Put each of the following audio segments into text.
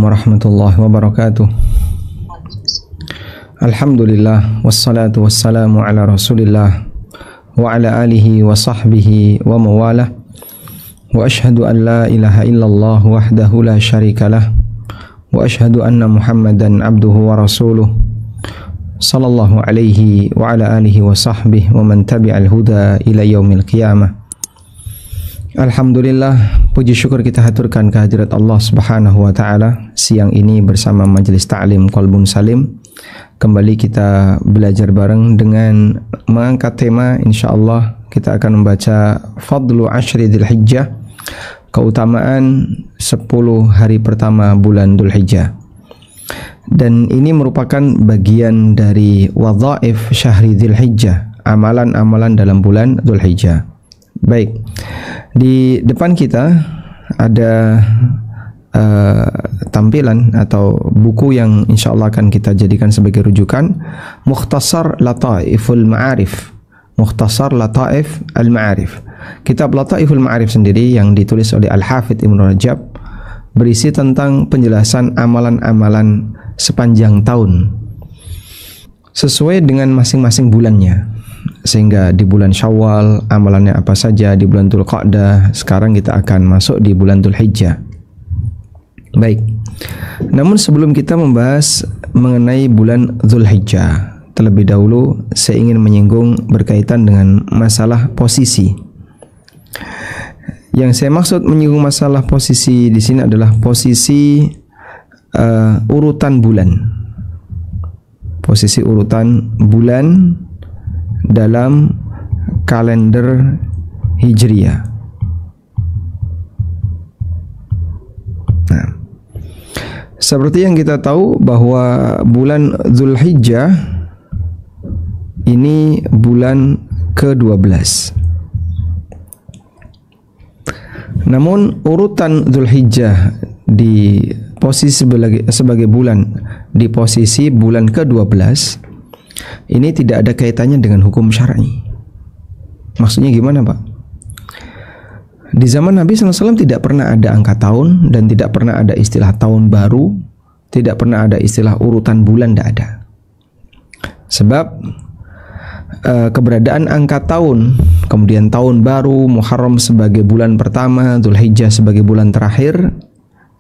warahmatullahi wabarakatuh. Alhamdulillah wassalatu wassalamu ala Rasulillah wa ala alihi wa sahbihi wa mawalah. Wa ashhadu an la ilaha illallah wahdahu la syarikalah wa ashhadu anna Muhammadan abduhu wa rasuluh sallallahu alaihi wa ala alihi wa sahbihi wa man tabi'al huda ila yaumil qiyamah. Alhamdulillah, puji syukur kita haturkan kehadirat Allah Subhanahu wa taala. Siang ini bersama Majelis Ta'lim Qalbun Salim kembali kita belajar bareng dengan mengangkat tema, insyaallah kita akan membaca Fadlu Ashri Dzulhijjah, keutamaan 10 hari pertama bulan Dzulhijjah. Dan ini merupakan bagian dari wadhaif syahri Dzulhijjah, amalan-amalan dalam bulan Dzulhijjah. Baik, di depan kita ada tampilan atau buku yang insyaallah akan kita jadikan sebagai rujukan, Mukhtasar Lataiful Ma'arif, Mukhtasar Lataif Al-Ma'arif. Kitab Lataiful Ma'arif sendiri yang ditulis oleh Al-Hafidz Ibnu Rajab berisi tentang penjelasan amalan-amalan sepanjang tahun sesuai dengan masing-masing bulannya. Sehingga di bulan Syawal amalannya apa saja, di bulan Dzulqa'dah, sekarang kita akan masuk di bulan Dzulhijjah. Baik. Namun sebelum kita membahas mengenai bulan Dzulhijjah, terlebih dahulu saya ingin menyinggung berkaitan dengan masalah posisi. Yang saya maksud menyinggung masalah posisi di sini adalah posisi urutan bulan. Posisi urutan bulan dalam kalender Hijriyah. Nah, seperti yang kita tahu bahwa bulan Dzulhijjah ini bulan ke-12. Namun urutan Dzulhijjah di posisi sebagai bulan di posisi bulan ke-12 ini tidak ada kaitannya dengan hukum syar'i. Maksudnya gimana, Pak? Di zaman Nabi SAW tidak pernah ada angka tahun dan tidak pernah ada istilah tahun baru, tidak pernah ada istilah urutan bulan, tidak ada. Sebab keberadaan angka tahun, kemudian tahun baru, Muharram sebagai bulan pertama, Dzulhijjah sebagai bulan terakhir,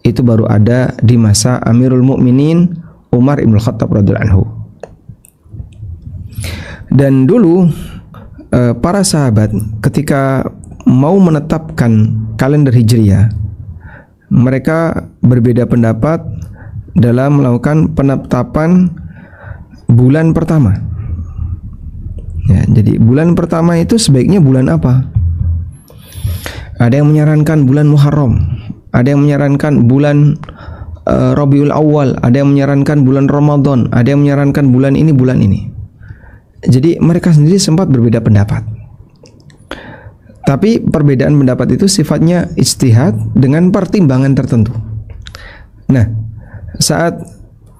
itu baru ada di masa Amirul Mukminin Umar Ibn Khattab radhiyallahu anhu. Dan dulu para sahabat ketika mau menetapkan kalender Hijriyah, mereka berbeda pendapat dalam melakukan penetapan bulan pertama. Ya, jadi bulan pertama itu sebaiknya bulan apa? Ada yang menyarankan bulan Muharram, ada yang menyarankan bulan Rabiul Awal, ada yang menyarankan bulan Ramadan, ada yang menyarankan bulan ini, bulan ini. Jadi mereka sendiri sempat berbeda pendapat. Tapi perbedaan pendapat itu sifatnya ijtihad dengan pertimbangan tertentu. Nah, saat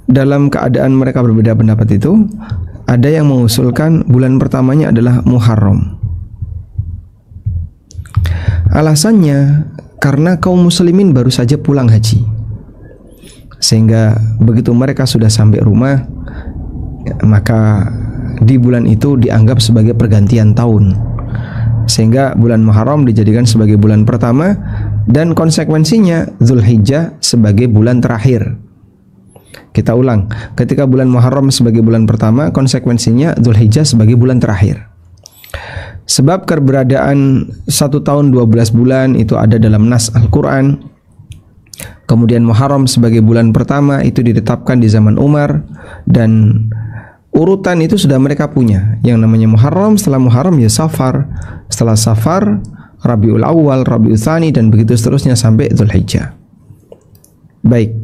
dalam keadaan mereka berbeda pendapat itu, ada yang mengusulkan bulan pertamanya adalah Muharram. Alasannya karena kaum muslimin baru saja pulang haji. Sehingga begitu mereka sudah sampai rumah, maka di bulan itu dianggap sebagai pergantian tahun, sehingga bulan Muharram dijadikan sebagai bulan pertama dan konsekuensinya Dzulhijjah sebagai bulan terakhir. Kita ulang, ketika bulan Muharram sebagai bulan pertama, konsekuensinya Dzulhijjah sebagai bulan terakhir. Sebab keberadaan 1 tahun 12 bulan itu ada dalam nas Al-Quran. Kemudian Muharram sebagai bulan pertama itu ditetapkan di zaman Umar, dan urutan itu sudah mereka punya. Yang namanya Muharram, setelah Muharram ya Safar, setelah Safar Rabiul Awal, Rabiul Tsani, dan begitu seterusnya sampai Dzulhijjah. Baik.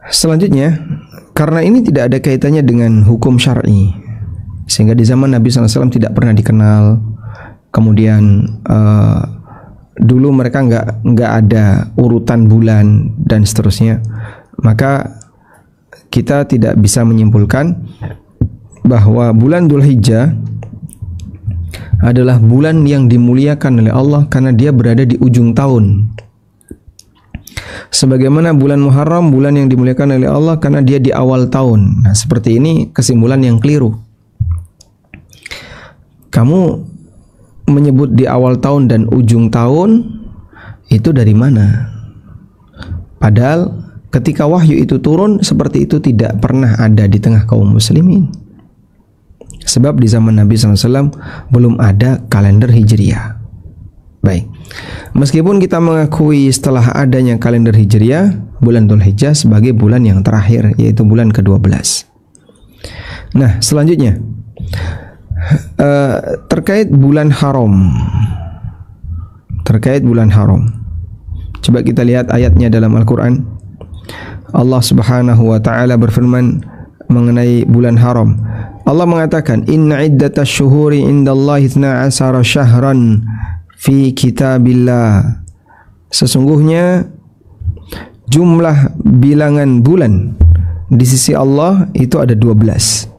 Selanjutnya, karena ini tidak ada kaitannya dengan hukum syar'i, sehingga di zaman Nabi SAW tidak pernah dikenal. Kemudian dulu mereka nggak ada urutan bulan dan seterusnya. Maka kita tidak bisa menyimpulkan bahwa bulan Dzulhijjah adalah bulan yang dimuliakan oleh Allah karena dia berada di ujung tahun. Sebagaimana bulan Muharram, bulan yang dimuliakan oleh Allah karena dia di awal tahun. Nah, seperti ini kesimpulan yang keliru. Kamu menyebut di awal tahun dan ujung tahun itu dari mana? Padahal ketika wahyu itu turun, seperti itu tidak pernah ada di tengah kaum muslimin. Sebab di zaman Nabi SAW belum ada kalender Hijriah. Baik, meskipun kita mengakui setelah adanya kalender Hijriah, bulan Dzulhijjah sebagai bulan yang terakhir, yaitu bulan ke-12. Nah, selanjutnya terkait bulan haram. Terkait bulan haram, coba kita lihat ayatnya dalam Al-Quran. Allah Subhanahu wa ta'ala berfirman mengenai bulan haram. Allah mengatakan, inna iddatash syuhuri indallahi 12 syahran fi kitabillah. Sesungguhnya jumlah bilangan bulan di sisi Allah itu ada 12.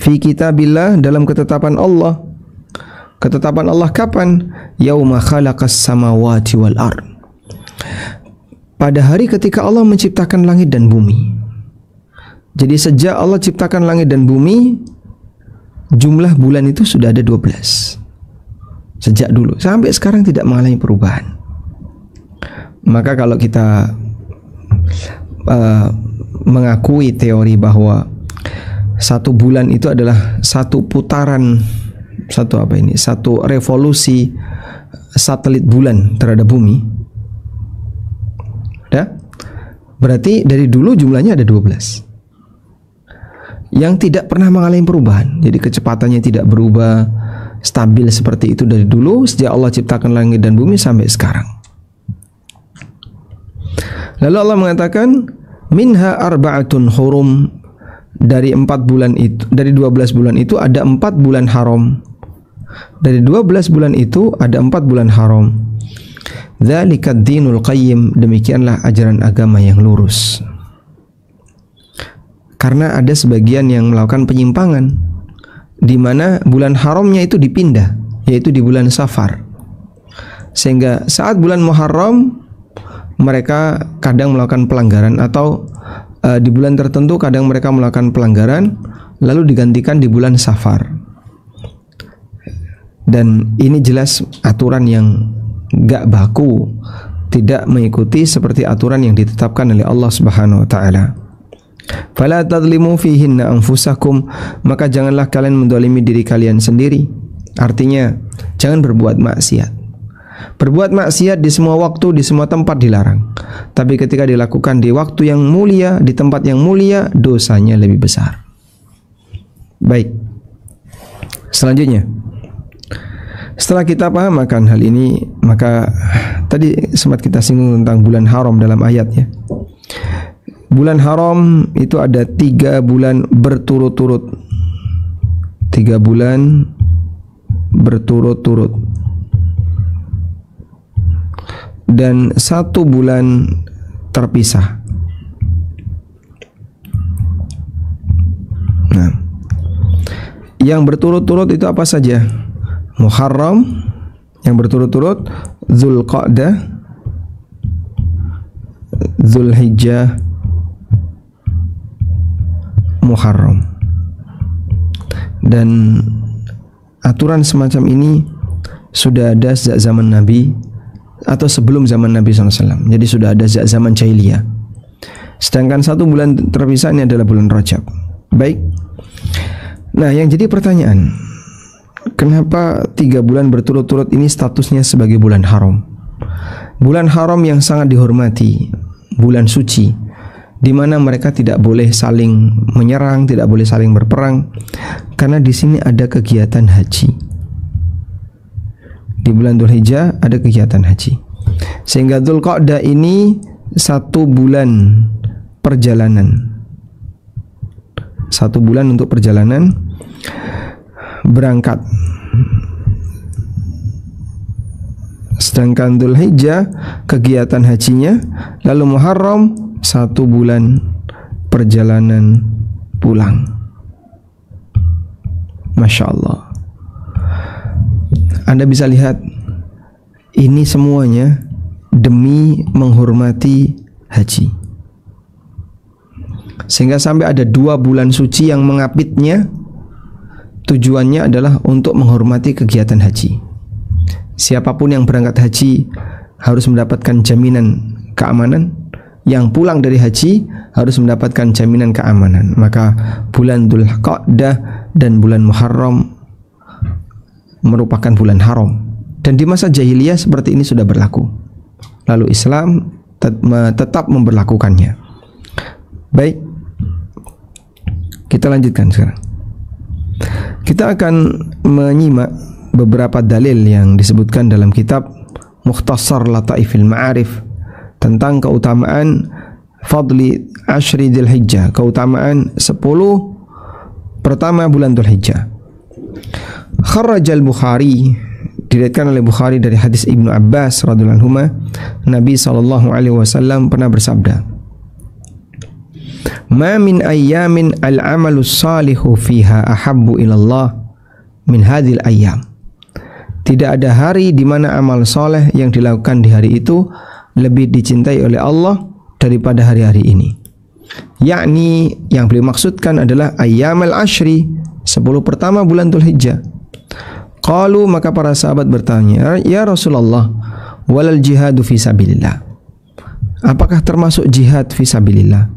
Fi kitabillah, dalam ketetapan Allah. Ketetapan Allah kapan? Yauma khalaqas samawati wal ard. Pada hari ketika Allah menciptakan langit dan bumi. Jadi sejak Allah ciptakan langit dan bumi, jumlah bulan itu sudah ada 12. Sejak dulu sampai sekarang tidak mengalami perubahan. Maka kalau kita mengakui teori bahwa satu bulan itu adalah satu putaran, satu revolusi satelit bulan terhadap bumi, ya, berarti dari dulu jumlahnya ada 12 yang tidak pernah mengalami perubahan. Jadi kecepatannya tidak berubah, stabil seperti itu dari dulu sejak Allah ciptakan langit dan bumi sampai sekarang. Lalu Allah mengatakan, minha arba'atun hurum, dari 4 bulan itu, dari 12 bulan itu ada 4 bulan haram. Dari 12 bulan itu ada 4 bulan haram. Dzalika dinul qayyim, demikianlah ajaran agama yang lurus. Karena ada sebagian yang melakukan penyimpangan, di mana bulan haramnya itu dipindah, yaitu di bulan Safar. Sehingga saat bulan Muharram mereka kadang melakukan pelanggaran, atau di bulan tertentu kadang mereka melakukan pelanggaran lalu digantikan di bulan Safar. Dan ini jelas aturan yang gak baku, tidak mengikuti seperti aturan yang ditetapkan oleh Allah Subhanahu wa taala. Fala tadlimu fihinna anfusakum, maka janganlah kalian mendolimi diri kalian sendiri. Artinya jangan berbuat maksiat. Berbuat maksiat di semua waktu, di semua tempat dilarang. Tapi ketika dilakukan di waktu yang mulia, di tempat yang mulia, dosanya lebih besar. Baik, selanjutnya, setelah kita paham akan hal ini, maka tadi sempat kita singgung tentang bulan haram dalam ayatnya. Bulan haram itu ada 3 bulan berturut-turut. 3 bulan berturut-turut. Dan 1 bulan terpisah. Nah, yang berturut-turut itu apa saja? Muharram yang berturut-turut, Dzulqa'dah, Dzulhijjah, Muharram. Dan aturan semacam ini sudah ada sejak zaman Nabi atau sebelum zaman Nabi SAW. Jadi sudah ada sejak zaman jahiliyah. Sedangkan 1 bulan terpisah ini adalah bulan Rajab. Baik. Nah, yang jadi pertanyaan, kenapa 3 bulan berturut-turut ini statusnya sebagai bulan haram? Bulan haram yang sangat dihormati, bulan suci, di mana mereka tidak boleh saling menyerang, tidak boleh saling berperang, karena di sini ada kegiatan haji. Di bulan Dzulhijjah ada kegiatan haji, sehingga Dzulqa'dah ini 1 bulan perjalanan, 1 bulan untuk perjalanan berangkat. Sedangkan Dzulhijjah kegiatan hajinya, lalu Muharram 1 bulan perjalanan pulang. Masya Allah. Anda bisa lihat ini semuanya demi menghormati haji. Sehingga sampai ada 2 bulan suci yang mengapitnya, tujuannya adalah untuk menghormati kegiatan haji. Siapapun yang berangkat haji harus mendapatkan jaminan keamanan. Yang pulang dari haji harus mendapatkan jaminan keamanan. Maka bulan Dzulqa'dah dan bulan Muharram merupakan bulan haram. Dan di masa jahiliyah seperti ini sudah berlaku. Lalu Islam tetap memberlakukannya. Baik, kita lanjutkan sekarang. Kita akan menyimak beberapa dalil yang disebutkan dalam kitab Mukhtasar Lataifil Ma'arif tentang keutamaan fadli Ashri Dzulhijjah, keutamaan 10 pertama bulan Dzulhijjah. Kharrajal Bukhari, diriwayatkan oleh Bukhari dari hadis Ibnu Abbas radhiyallahu anhu, Nabi SAW pernah bersabda, "Ma min ayyamin al-amalu salihu fiha ahabbu ilallah min hadhil ayyam." Tidak ada hari di mana amal soleh yang dilakukan di hari itu lebih dicintai oleh Allah daripada hari-hari ini. Yakni yang beliau maksudkan adalah ayyamal ashri, 10 pertama bulan Dzulhijjah. Qalu, maka para sahabat bertanya, "Ya Rasulullah, walal jihadu fi sabilillah." Apakah termasuk jihad fi sabilillah?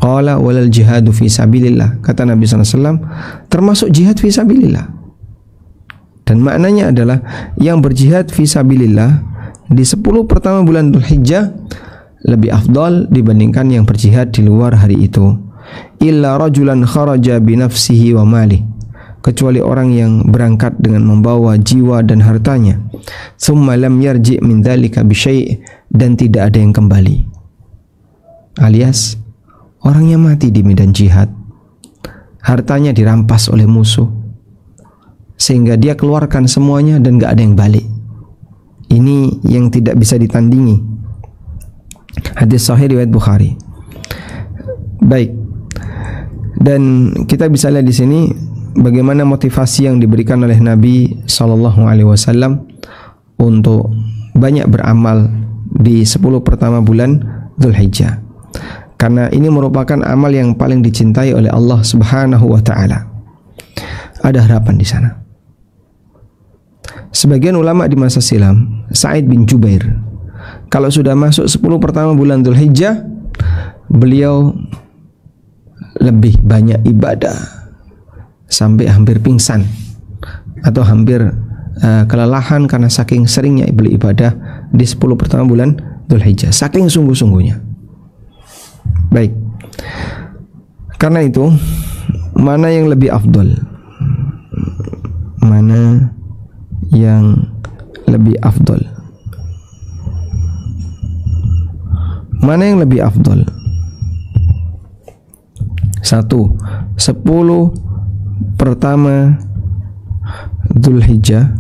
Qala walal jihadu fi sabilillah. Kata Nabi SAW, termasuk jihad fi sabilillah. Dan maknanya adalah yang berjihad fi sabilillah di 10 pertama bulan Dzulhijjah lebih afdal dibandingkan yang berjihad di luar hari itu. Illa rajulan kharaja bi nafsihi wa malih, kecuali orang yang berangkat dengan membawa jiwa dan hartanya. Tsumma lam yarji' min dzalika bi syai', dan tidak ada yang kembali. Alias orang yang mati di medan jihad, hartanya dirampas oleh musuh sehingga dia keluarkan semuanya dan gak ada yang balik. Ini yang tidak bisa ditandingi. Hadis sahih riwayat Bukhari. Baik. Dan kita bisa lihat di sini bagaimana motivasi yang diberikan oleh Nabi SAW untuk banyak beramal di 10 pertama bulan Dzulhijjah. Karena ini merupakan amal yang paling dicintai oleh Allah Subhanahu wa taala. Ada harapan di sana. Sebagian ulama di masa silam, Sa'id bin Jubair, kalau sudah masuk 10 pertama bulan Dzulhijjah, beliau lebih banyak ibadah sampai hampir pingsan atau hampir kelelahan karena saking seringnya beribadah di 10 pertama bulan Dzulhijjah, saking sungguh-sungguhnya. Baik. Karena itu, mana yang lebih afdol? Mana yang lebih afdol? Mana yang lebih afdol? 1. 10 pertama Dzulhijjah,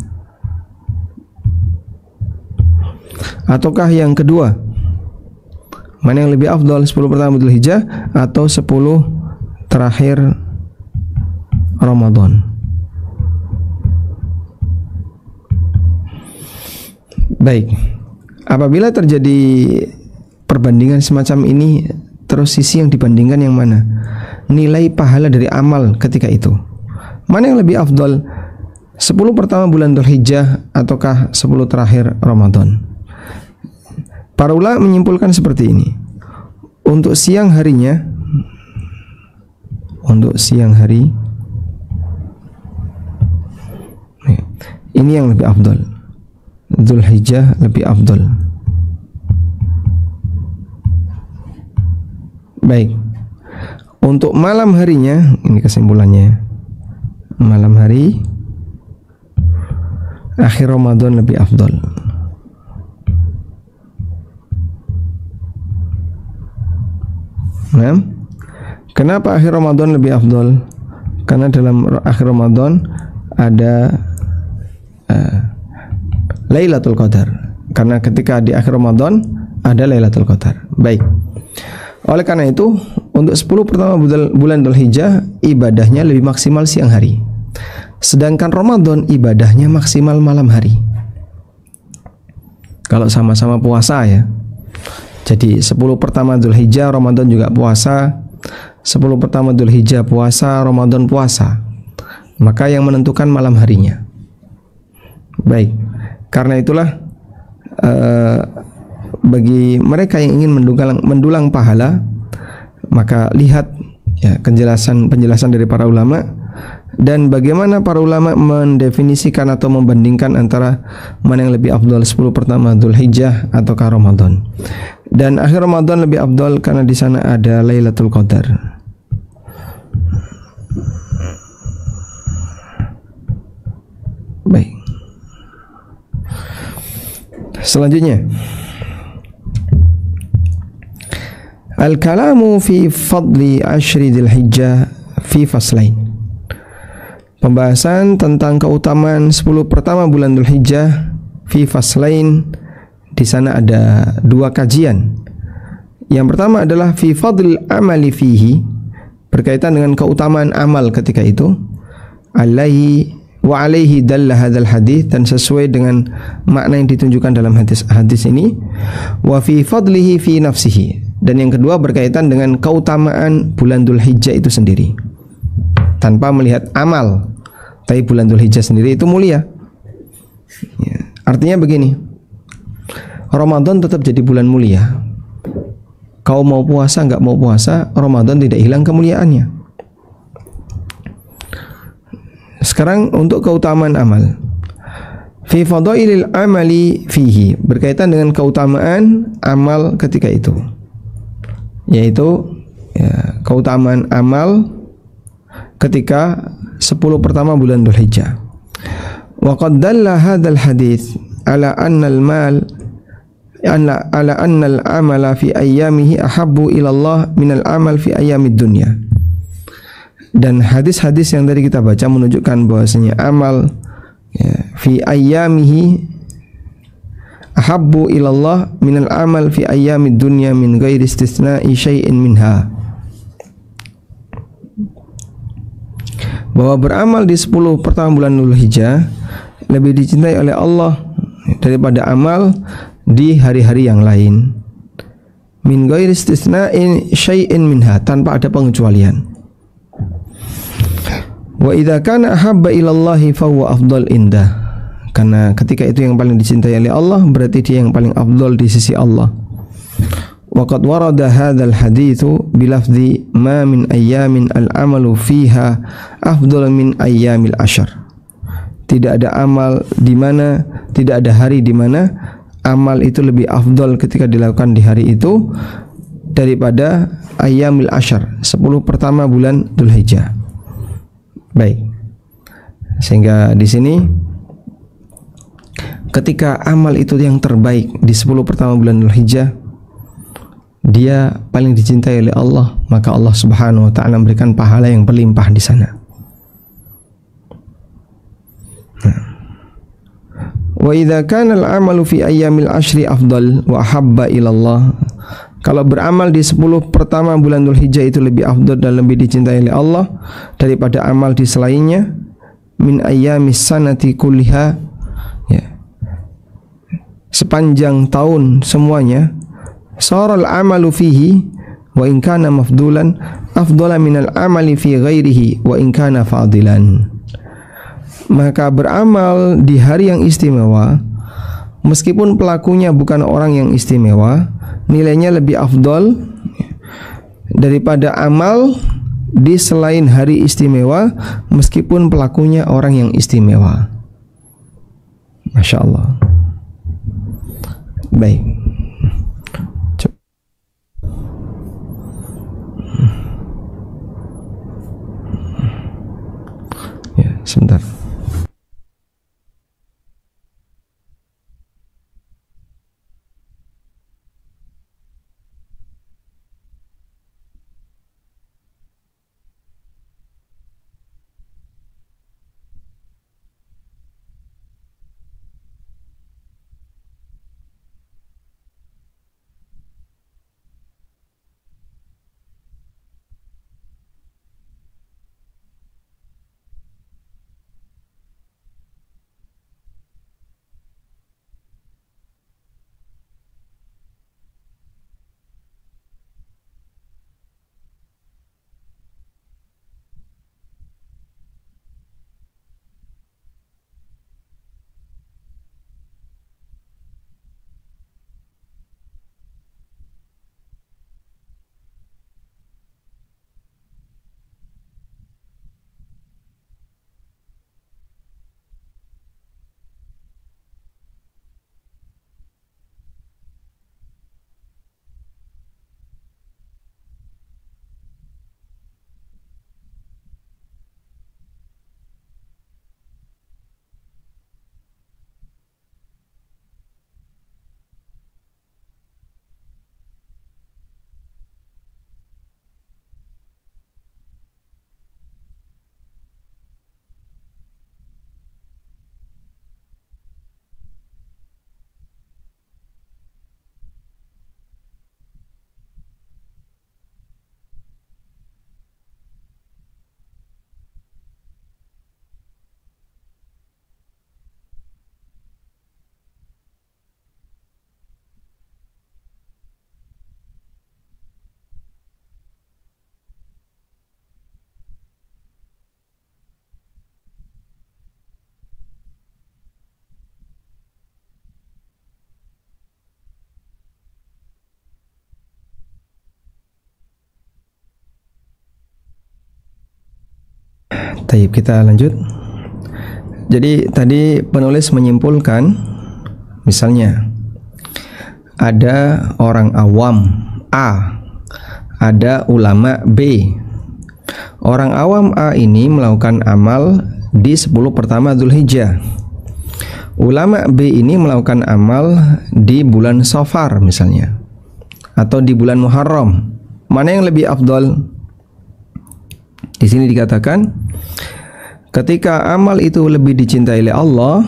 ataukah yang kedua? Mana yang lebih afdol, 10 pertama Dzulhijjah atau 10 terakhir Ramadan? Baik, apabila terjadi perbandingan semacam ini, terus sisi yang dibandingkan yang mana? Nilai pahala dari amal ketika itu. Mana yang lebih afdol, 10 pertama bulan Dzulhijjah ataukah 10 terakhir Ramadan? Para ulama menyimpulkan seperti ini. Untuk siang harinya, ini yang lebih afdol. Dzulhijjah lebih afdol. Baik. Untuk malam harinya, ini kesimpulannya. Malam hari akhir Ramadan lebih afdol. Nah, kenapa akhir Ramadan lebih afdol? Karena dalam akhir Ramadan ada Lailatul Qadar. Karena ketika di akhir Ramadan ada Lailatul Qadar. Baik. Oleh karena itu, untuk 10 pertama bulan Dzulhijjah ibadahnya lebih maksimal siang hari. Sedangkan Ramadan ibadahnya maksimal malam hari. kalau sama-sama puasa ya. Jadi 10 pertama Dzulhijjah Ramadan juga puasa, 10 pertama Dzulhijjah puasa, Ramadan puasa. Maka yang menentukan malam harinya. Baik, karena itulah bagi mereka yang ingin mendulang pahala, maka lihat ya penjelasan dari para ulama dan bagaimana para ulama mendefinisikan atau membandingkan antara mana yang lebih afdal, 10 pertama Dzulhijjah ataukah Ramadan. Dan akhir Ramadan lebih afdal karena di sana ada Lailatul Qadar. Baik. Selanjutnya, al-kalamu fi fadli ashri Dzulhijjah fi faslain. Pembahasan tentang keutamaan 10 pertama bulan Dzulhijjah fi faslain. Di sana ada 2 kajian. Yang pertama adalah fi fadlil amali fihi, berkaitan dengan keutamaan amal ketika itu. Alaihi dalla hadzal hadis, dan sesuai dengan makna yang ditunjukkan dalam hadis ini. Wa fi fadlihi fi nafsihi, dan yang kedua berkaitan dengan keutamaan bulan Dzulhijjah itu sendiri. Tanpa melihat amal, tapi bulan Dzulhijjah sendiri itu mulia. Ya, artinya begini, Ramadan tetap jadi bulan mulia. Kau mau puasa nggak mau puasa, Ramadan tidak hilang kemuliaannya. Sekarang untuk keutamaan amal. Fi fadailil amali fihi, berkaitan dengan keutamaan amal ketika itu. Yaitu ya, keutamaan amal ketika 10 pertama bulan Dzulhijjah. Wa qad dalla hadzal hadits ala anna al-mal ala anna al-amala fi ayyamihi ahabbu ila Allah min al-amal fi ayyamid dunya. Dan hadis-hadis yang tadi kita baca menunjukkan bahwasanya amal ya, fi ayyamihi ahabbu ila Allah min al-amal fi ayyamid dunya min ghairi istisna'i syai'in minha. Bahwa beramal di 10 pertama bulan Dzulhijjah lebih dicintai oleh Allah daripada amal di hari-hari yang lain. Min ghairi istisna'in syai'in minha, tanpa ada pengecualian. Wa idza kana ahabba ila Allah fa huwa afdal indah. Karena ketika itu yang paling dicintai oleh Allah, berarti dia yang paling afdal di sisi Allah. Wa qad warada hadzal haditsu bilafzi ma min ayyamin al-amalu fiha afdal min ayyamil ashar. Tidak ada amal di mana, tidak ada hari di mana amal itu lebih afdal ketika dilakukan di hari itu daripada ayyamil ashar, 10 pertama bulan Dzulhijjah. Baik. Sehingga di sini ketika amal itu yang terbaik di 10 pertama bulan Dzulhijjah, dia paling dicintai oleh Allah, maka Allah Subhanahu wa taala memberikan pahala yang berlimpah di sana. Wa idza kana al-amalu fi ayyamil ashri afdal wa ahabba ila Allah. Kalau beramal di 10 pertama bulan Dzulhijjah itu lebih afdal dan lebih dicintai oleh Allah daripada amal di selainnya, min ayyamis sanati kulliha, ya, sepanjang tahun semuanya, saral amalu fihi wa in kana mafdulan afdala minal amali fi ghairihi wa in kana fadilan. Maka beramal di hari yang istimewa, meskipun pelakunya bukan orang yang istimewa, nilainya lebih afdal daripada amal di selain hari istimewa, meskipun pelakunya orang yang istimewa. Masya Allah. Baik. Ya, sebentar. Baik, kita lanjut. Jadi tadi penulis menyimpulkan, misalnya ada orang awam A, ada ulama B. Orang awam A ini melakukan amal di 10 pertama Dzulhijjah. Ulama B ini melakukan amal di bulan Safar misalnya, atau di bulan Muharram. Mana yang lebih afdal? Di sini dikatakan ketika amal itu lebih dicintai oleh Allah,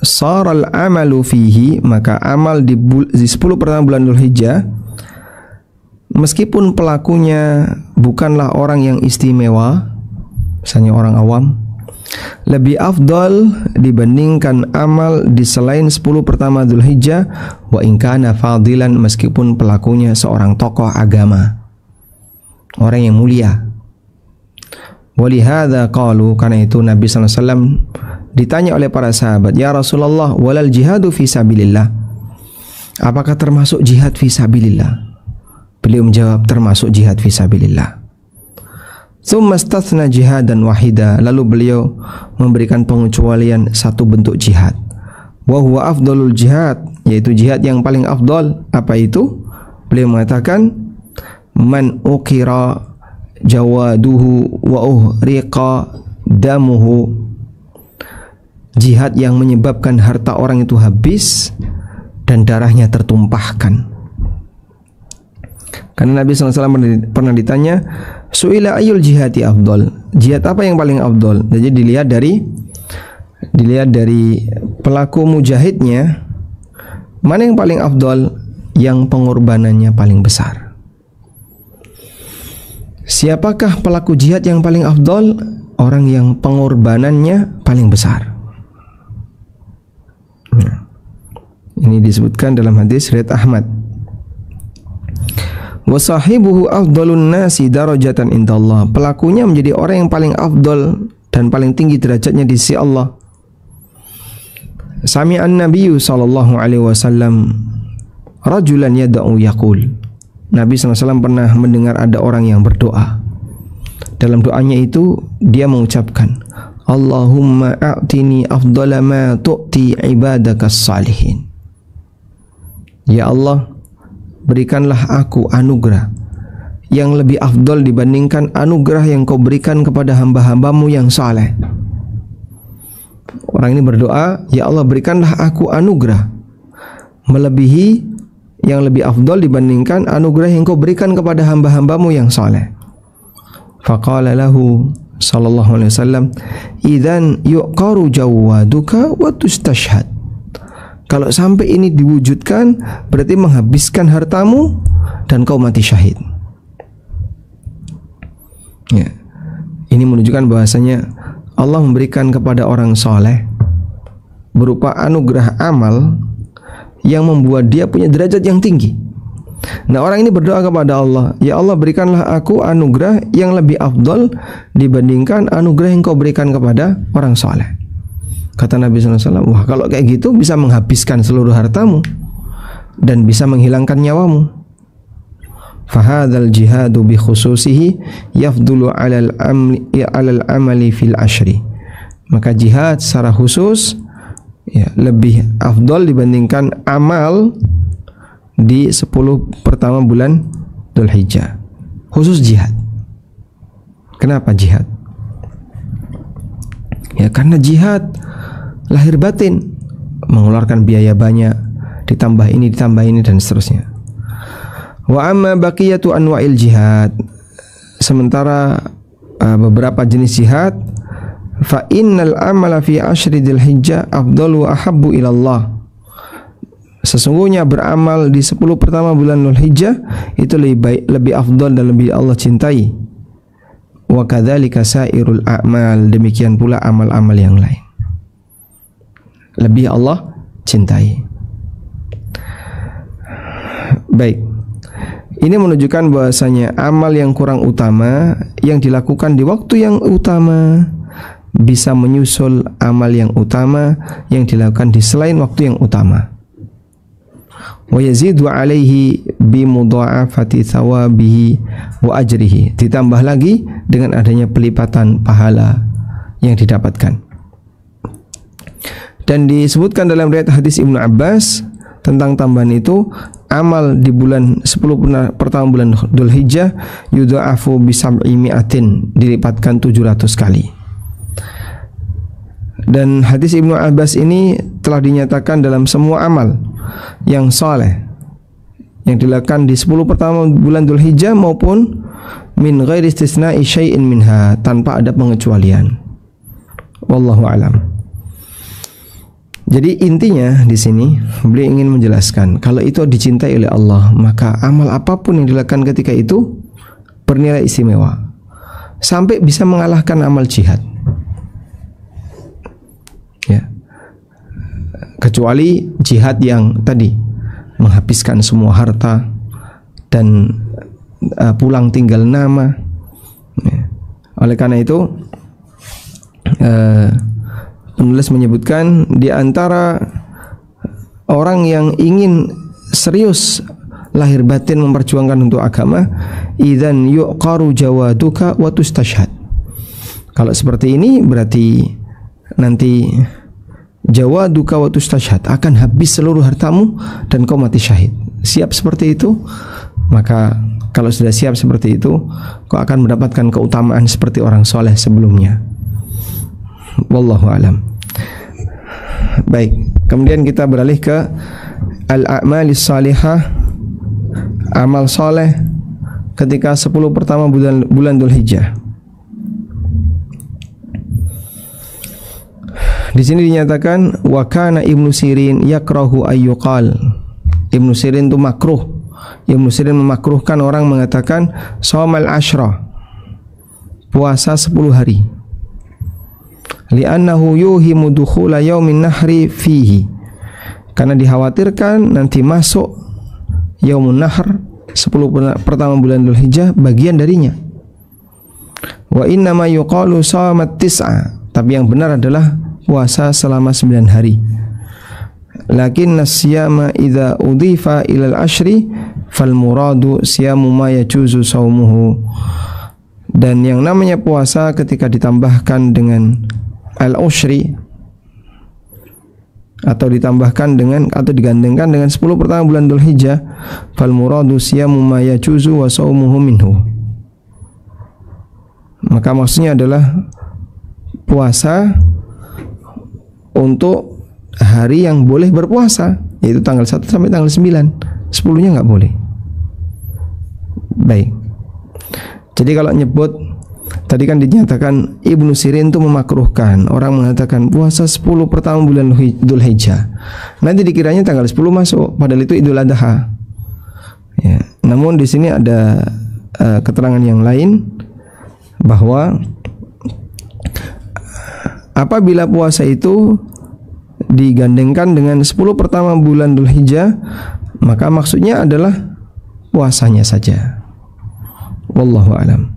saral amalu fihi, maka amal di 10 pertama bulan Dzulhijjah, meskipun pelakunya bukanlah orang yang istimewa, misalnya orang awam, lebih afdal dibandingkan amal di selain 10 pertama Dzulhijjah, wa in kana fadilan, meskipun pelakunya seorang tokoh agama, orang yang mulia. Walihada qalu, karena itu Nabi SAW ditanya oleh para sahabat, ya Rasulullah, walal jihadu fi sabilillah, apakah termasuk jihad fi sabilillah? Beliau menjawab, termasuk jihad fi sabilillah. Tsumma istatsna jihadan wahida, lalu beliau memberikan pengecualian satu bentuk jihad. Wa huwa afdalul jihad, yaitu jihad yang paling afdal. Apa itu? Beliau mengatakan, man uqira jawaduhu wa uhriqa damuhu, jihad yang menyebabkan harta orang itu habis dan darahnya tertumpahkan. Karena Nabi SAW pernah ditanya, su'ila ayul jihadi afdol, jihad apa yang paling afdol? Jadi dilihat dari pelaku mujahidnya, mana yang paling afdol, yang pengorbanannya paling besar. Siapakah pelaku jihad yang paling afdol? Orang yang pengorbanannya paling besar. Ini disebutkan dalam hadis riwayat Ahmad. Wa sahibuhu afdalun nasi darajatan indallah, pelakunya menjadi orang yang paling afdal dan paling tinggi derajatnya di sisi Allah. Sami'an Nabiyyu sallallahu alaihi wasallam rajulan yad'u yaqul, Nabi SAW pernah mendengar ada orang yang berdoa. Dalam doanya itu dia mengucapkan, Allahumma a'tini afdala ma tu'ti ibadakas salihin. Ya Allah, berikanlah aku anugerah yang lebih afdal dibandingkan anugerah yang kau berikan kepada hamba-hambamu yang saleh. Orang ini berdoa, ya Allah, berikanlah aku anugerah melebihi yang lebih afdal dibandingkan anugerah yang kau berikan kepada hamba-hambamu yang saleh. Faqala lahu sallallahu alaihi wasallam, idzan yuqaru jawaduka wa tustashhad. Kalau sampai ini diwujudkan, berarti menghabiskan hartamu dan kau mati syahid. Ya. Ini menunjukkan bahwasanya Allah memberikan kepada orang soleh berupa anugerah amal yang membuat dia punya derajat yang tinggi. Nah, orang ini berdoa kepada Allah, ya Allah, berikanlah aku anugerah yang lebih afdal dibandingkan anugerah yang kau berikan kepada orang soleh. Kata Nabi SAW, wah, kalau kayak gitu bisa menghabiskan seluruh hartamu dan bisa menghilangkan nyawamu. Fahadzal jihadu bi khususihi yafdulu alal amali fil ashri. Maka jihad secara khusus ya, lebih afdal dibandingkan amal di 10 pertama bulan Dzulhijjah. Khusus jihad. Kenapa jihad? Ya karena jihad lahir batin, mengeluarkan biaya banyak, ditambah ini dan seterusnya. Wa amma baqiyatu anwa'il jihad, sementara beberapa jenis jihad, fa innal amala fi asyri dzulhijjah afdalu wa ahabbu ila Allah. Sesungguhnya beramal di 10 pertama bulan Dzulhijjah itu lebih baik, lebih afdal dan lebih Allah cintai. Wa kadzalika sairul a'mal, demikian pula amal-amal yang lain lebih Allah cintai. Baik, ini menunjukkan bahwasanya amal yang kurang utama yang dilakukan di waktu yang utama bisa menyusul amal yang utama yang dilakukan di selain waktu yang utama. Wa yazidu alaihi bi mudha'afati thawabihi wa ajrihi, ditambah lagi dengan adanya pelipatan pahala yang didapatkan. Dan disebutkan dalam riwayat hadis Ibnu Abbas tentang tambahan itu, amal di bulan 10 pertama bulan Dzulhijjah yudha'afu bi sab'i mi'atin, dilipatkan 700 kali. Dan hadis Ibnu Abbas ini telah dinyatakan dalam semua amal yang saleh yang dilakukan di 10 pertama bulan Dzulhijjah maupun min ghairi istisna'i syai'in minha, tanpa ada pengecualian. Wallahu alam. Jadi intinya di sini beliau ingin menjelaskan kalau itu dicintai oleh Allah, maka amal apapun yang dilakukan ketika itu bernilai istimewa sampai bisa mengalahkan amal jihad. Ya. Kecuali jihad yang tadi menghabiskan semua harta dan pulang tinggal nama. Ya. Oleh karena itu penulis menyebutkan di antara orang yang ingin serius lahir batin memperjuangkan untuk agama, idzan yuqaru jawaduka wa tustashhad. Kalau seperti ini berarti nanti jawaduka wa tustashhad, akan habis seluruh hartamu dan kau mati syahid. Siap seperti itu? Maka kalau sudah siap seperti itu, kau akan mendapatkan keutamaan seperti orang soleh sebelumnya. Wallahu alam. Baik, kemudian kita beralih ke al-a'malis salihah, amal soleh ketika 10 pertama bulan Dzulhijjah. Di sini dinyatakan wa kana Ibnu Sirin yakrahu ayyuqal. Ibnu Sirin itu makruh. Ibnu Sirin memakruhkan orang mengatakan shaumal asyra, puasa 10 hari. Li'annahu yuhimu dukhula yaumin nahri fihi, karena dikhawatirkan nanti masuk yaumun nahr 10 pertama bulan Dzulhijjah bagian darinya. Wa inna ma yuqalu shamat tis'a, tapi yang benar adalah puasa selama 9 hari. Lakin nasyama idza udhifa ilal ashri fal muradu siyamu ma yajuzu shaumuhu. Dan yang namanya puasa ketika ditambahkan dengan al-ushri atau ditambahkan dengan atau digandengkan dengan 10 pertama bulan Dzulhijjah, fal muradu siyamu ma yajuzu wa shaumuhu minhu. Maka maksudnya adalah puasa untuk hari yang boleh berpuasa, yaitu tanggal 1 sampai tanggal 9. 10-nya enggak boleh. Baik. Jadi kalau nyebut tadi kan dinyatakan Ibnu Sirin itu memakruhkan orang mengatakan puasa 10 pertama bulan Dzulhijjah. Nanti dikiranya tanggal 10 masuk, padahal itu Idul Adha. Ya, namun di sini ada keterangan yang lain bahwa apabila puasa itu digandengkan dengan 10 pertama bulan Dzulhijjah, maka maksudnya adalah puasanya saja. Wallahu alam.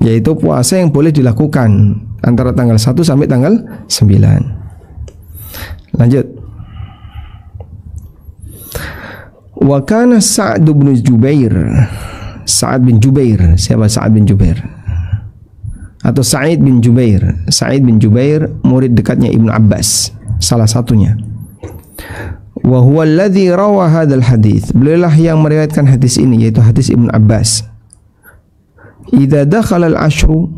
Yaitu puasa yang boleh dilakukan antara tanggal 1 sampai tanggal 9. Lanjut. Wa kana Sa'd bin Jubair. Sa'ad bin Jubair. Siapa Sa'ad bin Jubair? Atau Sa'id bin Jubair. Sa'id bin Jubair murid dekatnya Ibnu Abbas, salah satunya. Wa huwa alladhi rawa hadzal hadits. Beliaulah yang meriwayatkan hadis ini, yaitu hadis Ibnu Abbas. Idza dakhala al-ashru,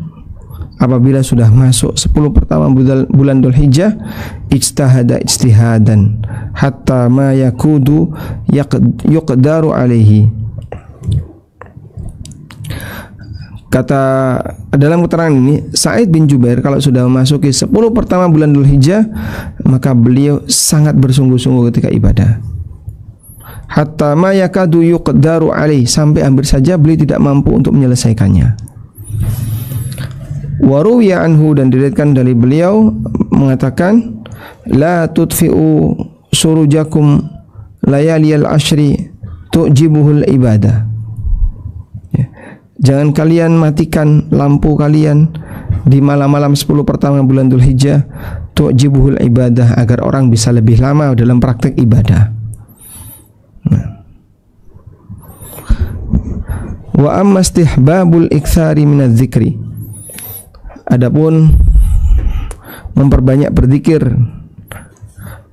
apabila sudah masuk 10 pertama bulan Dzulhijjah, ijtahada ijtihadan hatta ma yakudu yuqdaru alaihi. Kata dalam keterangan ini, Sa'id bin Jubair kalau sudah memasuki 10 pertama bulan Dzulhijjah, maka beliau sangat bersungguh-sungguh ketika ibadah. Hatta ma yakadu yuqdaru alaih, sampai hampir saja beliau tidak mampu untuk menyelesaikannya. Wa ruwiya anhu, dan diriwayatkan dari beliau mengatakan, la tudfi'u surujakum layaliyal ashri tu'jibuhul ibadah. Jangan kalian matikan lampu kalian di malam-malam 10 pertama bulan Dzulhijjah, tu'jibuhul ibadah, agar orang bisa lebih lama dalam praktek ibadah. Wa amma istihbabul iktsari minadz-dzikri, Adapun memperbanyak berzikir,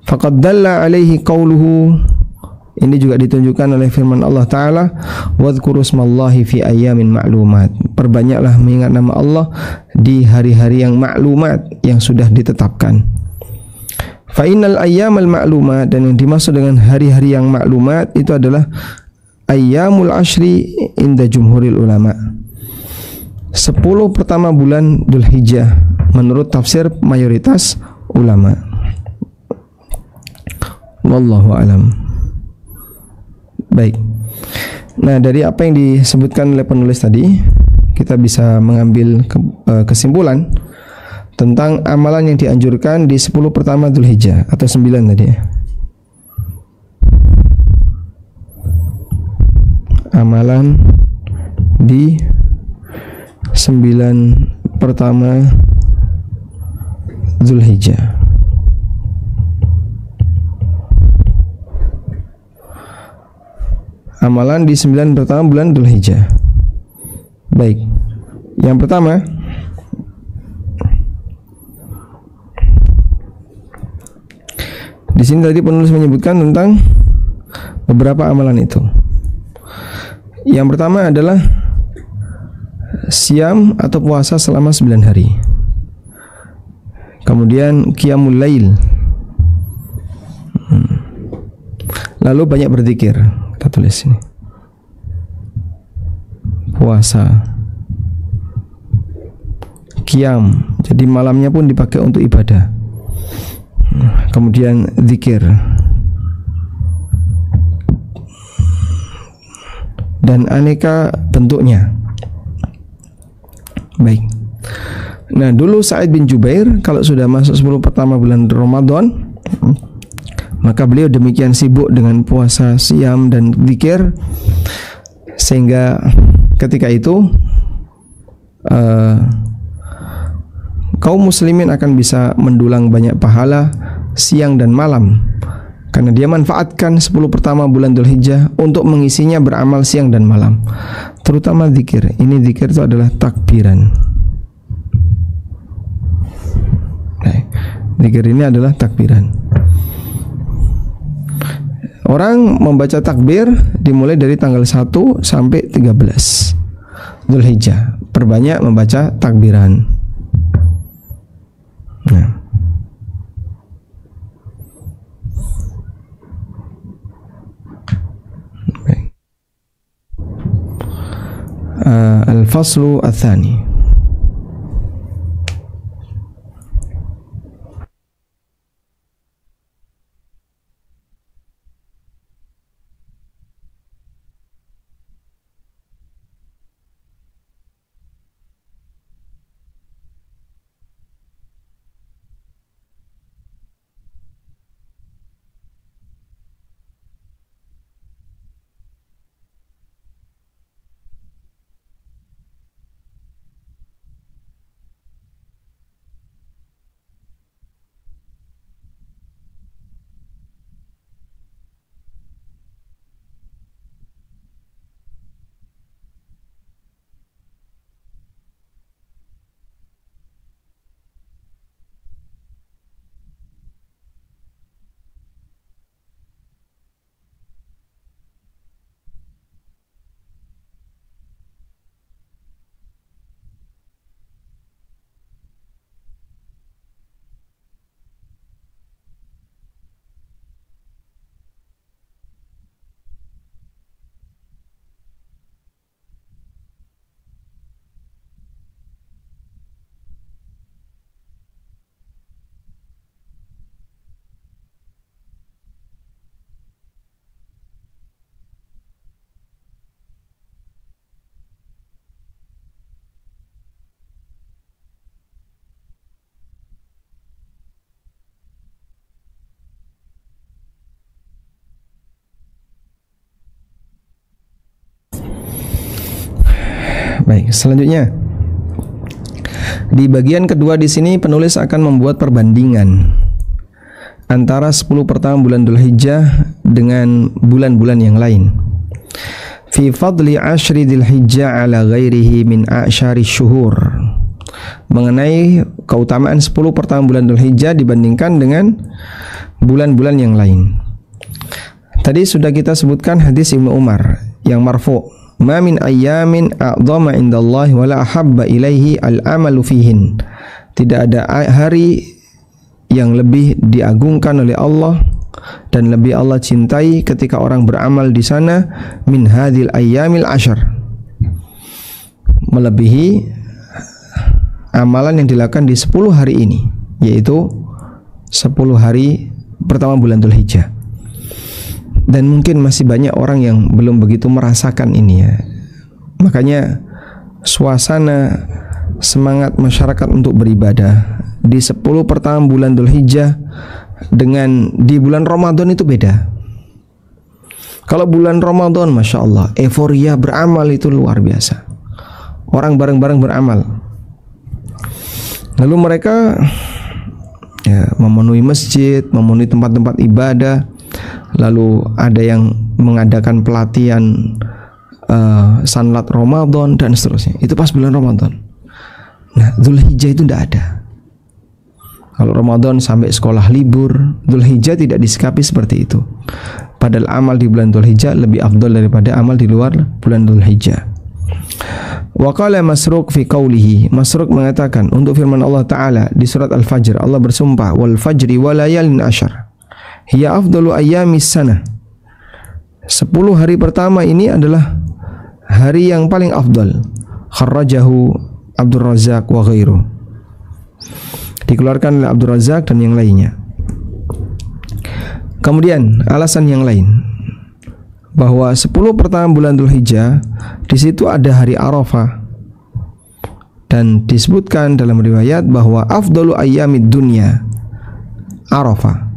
faqad dalla alaihi qauluhu, ini juga ditunjukkan oleh firman Allah Ta'ala, wadhkuru smallahi fi ayyamin ma'lumat, perbanyaklah mengingat nama Allah di hari-hari yang maklumat, yang sudah ditetapkan. Fa innal ayyamal ma'lumat, dan yang dimaksud dengan hari-hari yang maklumat itu adalah ayyamul ashri inda jumhuril ulama, 10 pertama bulan Dzulhijjah menurut tafsir mayoritas ulama. Wallahu alam. Baik. Nah, dari apa yang disebutkan oleh penulis tadi, kita bisa mengambil kesimpulan tentang amalan yang dianjurkan di 10 pertama Dzulhijjah, atau 9 tadi ya. Amalan di 9 pertama Dzulhijjah. Amalan di 9 pertama bulan Dzulhijjah. Baik. Yang pertama, di sini tadi penulis menyebutkan tentang beberapa amalan itu. Yang pertama adalah siam atau puasa selama 9 hari. Kemudian qiyamul lail. Lalu banyak berzikir. Kita tulis ini. Puasa. Qiyam. Jadi malamnya pun dipakai untuk ibadah. Kemudian zikir. Dan aneka bentuknya. Baik. Nah, dulu Sa'id bin Jubair kalau sudah masuk 10 pertama bulan Ramadan, maka beliau demikian sibuk dengan puasa, siam, dan zikir, sehingga ketika itu kaum muslimin akan bisa mendulang banyak pahala siang dan malam, karena dia manfaatkan 10 pertama bulan Dzulhijjah untuk mengisinya beramal siang dan malam, terutama zikir. Ini zikir itu adalah takbiran. Zikir ini adalah takbiran. Orang membaca takbir dimulai dari tanggal 1 sampai 13 Dzulhijjah. Perbanyak membaca takbiran. Nah. Al-faslu ats-tsani. Baik, selanjutnya di bagian kedua di sini penulis akan membuat perbandingan antara 10 pertama bulan Dzulhijjah dengan bulan-bulan yang lain. Fi fadli ashri Dzulhijjah ala ghairihi min a'syari syuhur. mengenai keutamaan 10 pertama bulan Dzulhijjah dibandingkan dengan bulan-bulan yang lain. Tadi sudah kita sebutkan hadis Ibnu Umar yang marfu, "Ma min ayyamin a'dhama indallahi wa la ahabba ilaihi al-amalu fihin." Tidak ada hari yang lebih diagungkan oleh Allah dan lebih Allah cintai ketika orang beramal di sana min hadhil ayyamil ashar, melebihi amalan yang dilakukan di 10 hari ini, yaitu 10 hari pertama bulan Dzulhijjah. Dan mungkin masih banyak orang yang belum begitu merasakan ini ya. Makanya suasana semangat masyarakat untuk beribadah di 10 pertama bulan Dzulhijjah dengan di bulan Ramadan itu beda. Kalau bulan Ramadan, Masya Allah, euforia beramal itu luar biasa. Orang bareng-bareng beramal. Lalu mereka ya, memenuhi masjid, memenuhi tempat-tempat ibadah. Lalu ada yang mengadakan pelatihan sanlat Ramadan dan seterusnya. Itu pas bulan Ramadan. Nah, Dzulhijjah itu tidak ada. Kalau Ramadan sampai sekolah libur, Dzulhijjah tidak disikapi seperti itu. Padahal amal di bulan Dzulhijjah lebih afdal daripada amal di luar bulan Dzulhijjah. Wa qala Masruq fi qawlihi, Masruq mengatakan untuk firman Allah Ta'ala di surat Al-Fajr, Allah bersumpah, wal fajri wa layalin ashar hiya afdalu ayyamis sanah. 10 hari pertama ini adalah hari yang paling afdal. Kharrajahu Abdul Razzaq wa ghairu. Dikeluarkan oleh Abdul Razzaq dan yang lainnya. Kemudian alasan yang lain bahwa 10 pertama bulan Dzulhijjah di situ ada hari Arafah, dan disebutkan dalam riwayat bahwa afdalu ayyamid dunya Arafah.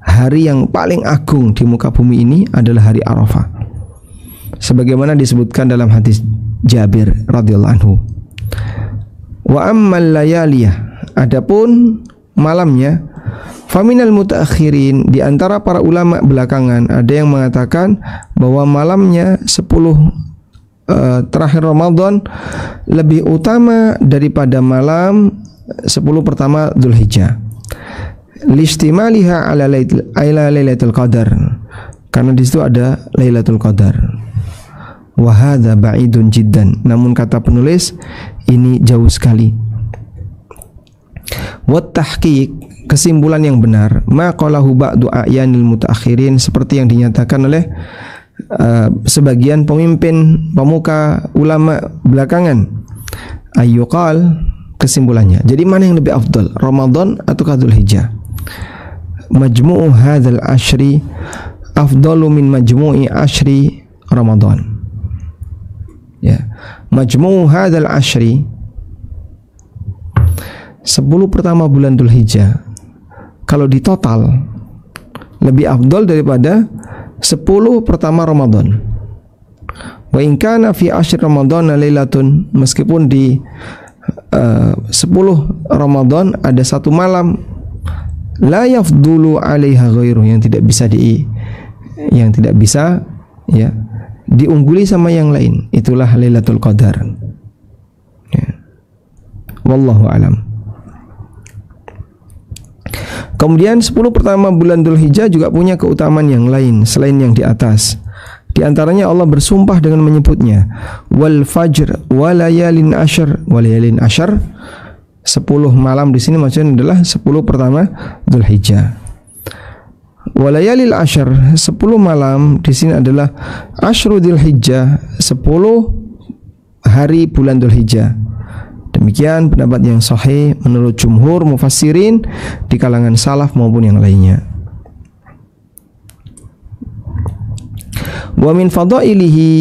Hari yang paling agung di muka bumi ini adalah hari Arafah. Sebagaimana disebutkan dalam hadis Jabir radhiyallahu anhu. Wa ammal layaliyah, adapun malamnya, faminal mutaakhirin, di antara para ulama belakangan ada yang mengatakan bahwa malamnya 10 terakhir Ramadan lebih utama daripada malam 10 pertama Dzulhijjah. Listimaliha ala lailatul qadar, karena di situ ada Lailatul Qadar. Wa hadza ba'idun jiddan, namun kata penulis ini jauh sekali. Wat tahqiq, kesimpulan yang benar, ma qalahu ba'du a'yanil mutaakhirin, seperti yang dinyatakan oleh sebagian pemimpin pemuka ulama belakangan. Ayyuqal, kesimpulannya, jadi mana yang lebih afdal, Ramadan atau Dzulhijjah? Majmu'u hadzal ashri afdalu min majmu'i ashri Ramadan. Ya, majmu'u hadzal ashri, 10 pertama bulan Dzulhijjah kalau di total lebih afdal daripada 10 pertama Ramadan. Wa in kana fi ashri Ramadan lailatun, meskipun di 10 Ramadan ada satu malam la yafdulu 'alaiha ghairu, yang tidak bisa ya diungguli sama yang lain, itulah Lailatul Qadar. Ya. Wallahu alam. Kemudian 10 pertama bulan Dzulhijjah juga punya keutamaan yang lain selain yang di atas. Di antaranya Allah bersumpah dengan menyebutnya wal fajr wa layalin ashar, wa layalin ashar, 10 malam di sini maksudnya adalah 10 pertama Dzulhijjah. Wa layalil ashar, 10 malam di sini adalah asyru Dzulhijjah, 10 hari bulan Dzulhijjah. Demikian pendapat yang sahih menurut jumhur mufassirin di kalangan salaf maupun yang lainnya. Wa min fadailihi,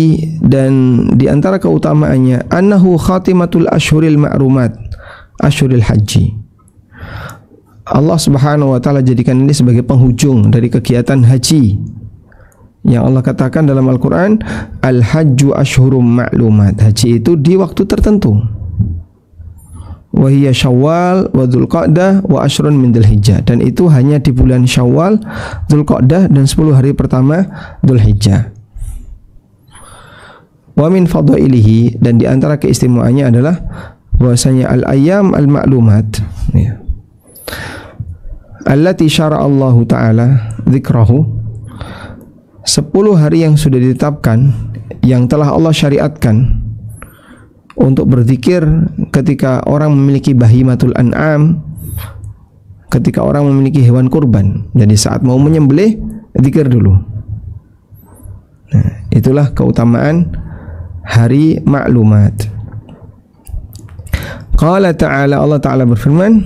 dan di antara keutamaannya, annahu khatimatul ashhuril ma'rumat, ashhuril haji. Allah Subhanahu wa taala jadikan ini sebagai penghujung dari kegiatan haji. Yang Allah katakan dalam Al-Qur'an, al-hajju ashhurum ma'lumat. Haji itu di waktu tertentu. Wa hiya Syawal wa Dzulqa'dah wa ashrun min Dzulhijjah, dan itu hanya di bulan Syawal, Dzulqa'dah dan 10 hari pertama Dzulhijjah. Wa min fadailihi, dan di antara keistimewaannya adalah bahwasanya al-ayyam al-ma'lumat, ya, allati syara'a Allah Ta'ala dzikrahu, 10 hari yang sudah ditetapkan, yang telah Allah syariatkan untuk berzikir ketika orang memiliki bahimatul an'am, ketika orang memiliki hewan kurban. Jadi saat mau menyembelih, zikir dulu. Nah, itulah keutamaan hari maklumat. Qala ta'ala, Allah Ta'ala berfirman,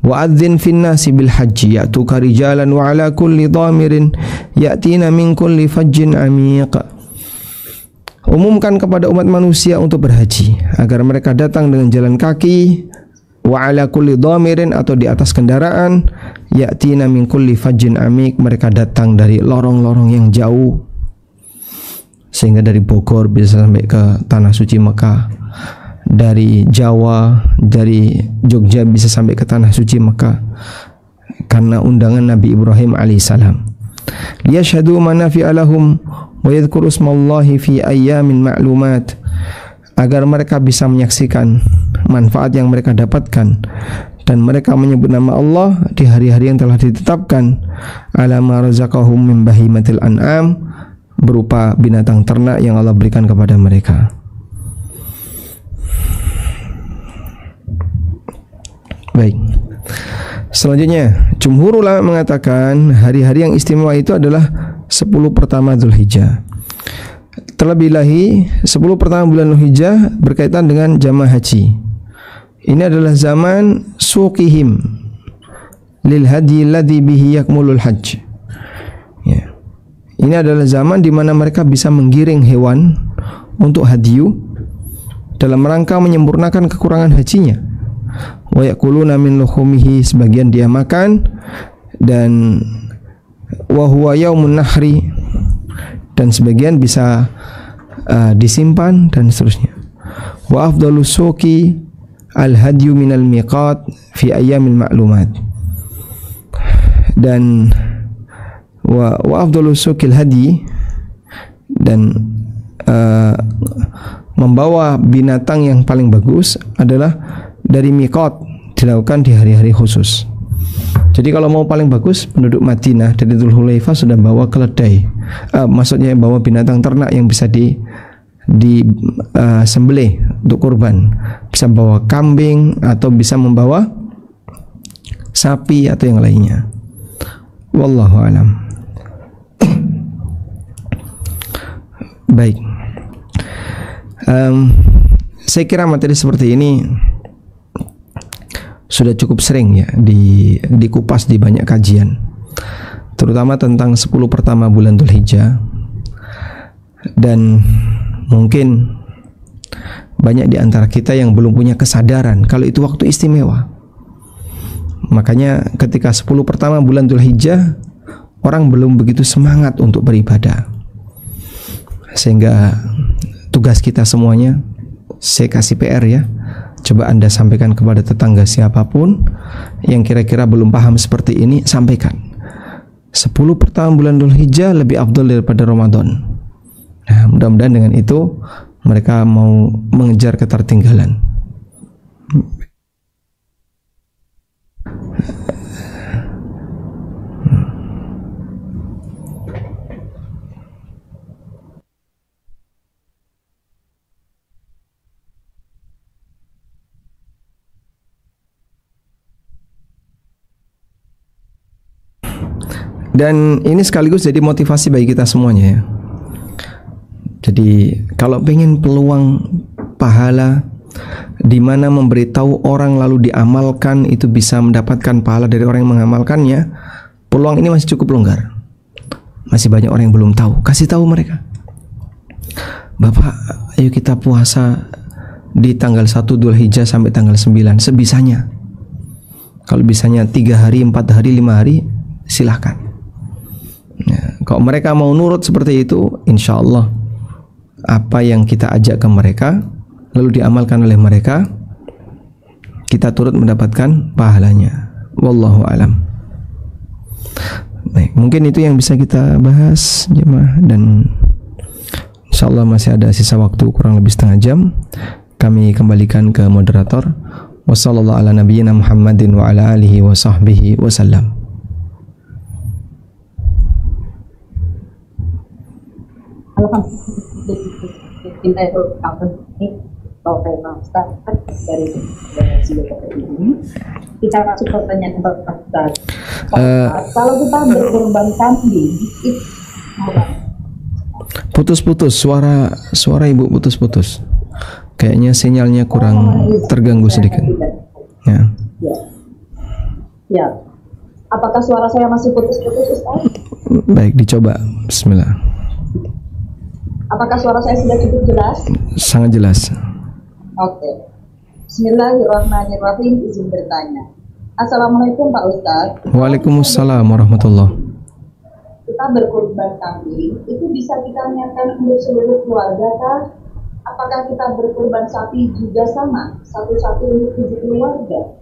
wa'adzin fin nasi bil haji ya'tuka rijalan wa ala kulli dhamirin ya'tina min kulli fajjin amiq. Umumkan kepada umat manusia untuk berhaji agar mereka datang dengan jalan kaki, wa ala kulli dhamirin, atau di atas kendaraan, ya'tina min kulli fajjin amiq, mereka datang dari lorong-lorong yang jauh, sehingga dari Bogor bisa sampai ke tanah suci Mekah, dari Jawa, dari Jogja bisa sampai ke tanah suci Mekah, karena undangan Nabi Ibrahim alaihissalam. Liyashhadu manafi'a lahum wa yadhkuru ismallahi fi ayyamin ma'lumat, agar mereka bisa menyaksikan manfaat yang mereka dapatkan dan mereka menyebut nama Allah di hari-hari yang telah ditetapkan, ala ma razaqahum min bahimatil an'am, berupa binatang ternak yang Allah berikan kepada mereka. Baik. Selanjutnya, jumhur ulama mengatakan hari-hari yang istimewa itu adalah 10 pertama Dzulhijjah. Terlebih lagi 10 pertama bulan Dzulhijjah berkaitan dengan jamaah haji. Ini adalah zaman suqihim lil hadi alladhi bihi yakmulul hajj. Ya. Ini adalah zaman di mana mereka bisa menggiring hewan untuk hadiyu dalam rangka menyempurnakan kekurangan hajinya. Wa yakuluna min luhumihi, sebagian dia makan, dan wa huwa yaumun nahri, dan sebagian bisa disimpan, dan seterusnya. Wa afdalus suqi al-hadyu minal miqat fi ayyamil ma'lumat, dan wa afdalus suqil hadi, dan membawa binatang yang paling bagus adalah dari miqat, dilakukan di hari-hari khusus. Jadi kalau mau paling bagus, penduduk Madinah dari Dzulhulaifah sudah bawa keledai, maksudnya bawa binatang ternak yang bisa sembelih untuk kurban. Bisa bawa kambing atau bisa membawa sapi atau yang lainnya. Wallahu alam. Baik. Saya kira materi seperti ini sudah cukup sering ya dikupas di banyak kajian, terutama tentang 10 pertama bulan Dzulhijjah, dan mungkin banyak di antara kita yang belum punya kesadaran kalau itu waktu istimewa. Makanya ketika 10 pertama bulan Dzulhijjah, orang belum begitu semangat untuk beribadah. Sehingga tugas kita semuanya, saya kasih PR ya, coba Anda sampaikan kepada tetangga siapapun yang kira-kira belum paham seperti ini, sampaikan. 10 pertama bulan Dzulhijjah lebih afdal daripada Ramadan. Nah, mudah-mudahan dengan itu mereka mau mengejar ketertinggalan. Dan ini sekaligus jadi motivasi bagi kita semuanya ya. Jadi kalau pengen peluang pahala di mana memberitahu orang lalu diamalkan itu bisa mendapatkan pahala dari orang yang mengamalkannya, peluang ini masih cukup longgar. Masih banyak orang yang belum tahu. Kasih tahu mereka. Bapak, ayo kita puasa di tanggal 1 Dzulhijjah sampai tanggal 9 sebisanya. Kalau bisanya 3 hari, 4 hari, 5 hari, silahkan. Ya, kalau mereka mau nurut seperti itu, insya Allah apa yang kita ajak ke mereka lalu diamalkan oleh mereka, kita turut mendapatkan pahalanya. Wallahu alam. Baik, mungkin itu yang bisa kita bahas jemaah, dan insya Allah masih ada sisa waktu kurang lebih setengah jam. kami kembalikan ke moderator. Wassallallahu ala nabiyyina Muhammadin wa ala alihi wa sahbihi wasallam. Kita masuk pertanyaan Ustaz. Kalau kita berkorban kambing, putus-putus suara ibu putus-putus. Kayaknya sinyalnya kurang terganggu sedikit. Ya. Ya. Apakah suara saya masih putus-putus, Ustaz? Baik, dicoba. Bismillah. Apakah suara saya sudah cukup jelas? Sangat jelas. Oke. Bismillahirrahmanirrahim. Izin bertanya. Assalamualaikum Pak Ustaz. Waalaikumsalam warahmatullahi. Kita berkurban kambing, itu bisa kita niatkan untuk seluruh keluarga kah? Apakah kita berkurban sapi juga sama, satu-satu untuk 7 keluarga?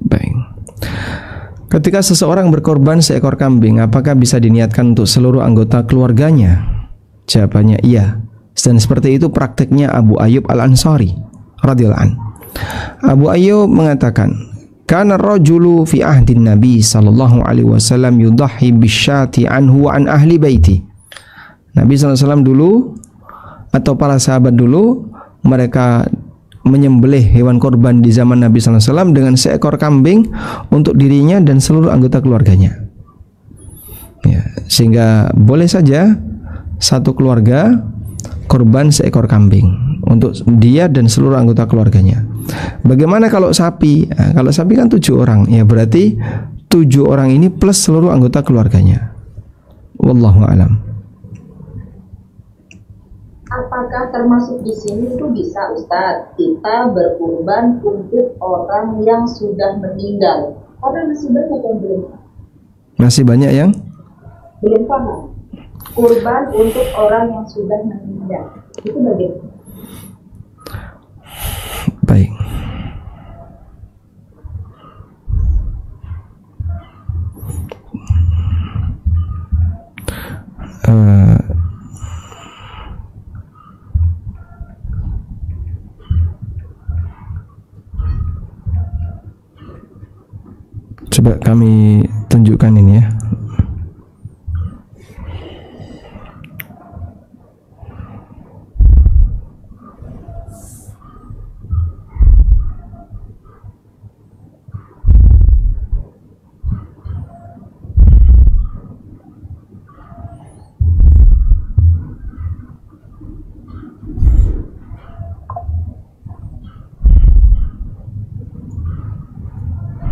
Baik. Ketika seseorang berkorban seekor kambing, apakah bisa diniatkan untuk seluruh anggota keluarganya? Jawabannya iya. Dan seperti itu prakteknya Abu Ayyub Al-Ansari radhiyallahu anhu. Abu Ayyub mengatakan, kana rajulu fi ahdin Nabi sallallahu alaihi wasallam yudahhi bisyati anhu wa an ahli baiti. Nabi sallallahu alaihi wasallam dulu atau para sahabat dulu mereka menyembelih hewan korban di zaman Nabi sallallahu alaihi wasallam dengan seekor kambing untuk dirinya dan seluruh anggota keluarganya. Ya, sehingga boleh saja satu keluarga korban seekor kambing untuk dia dan seluruh anggota keluarganya. Bagaimana kalau sapi? Nah, kalau sapi kan 7 orang, ya berarti 7 orang ini plus seluruh anggota keluarganya. Wallahu a'lam. Apakah termasuk di sini itu bisa, Ustaz, kita berkurban untuk orang yang sudah meninggal? Karena masih banyak yang belum. Masih banyak yang belum paham. Kurban untuk orang yang sudah meninggal. Itu bagaimana? Baik. Coba kami tunjukkan ini ya.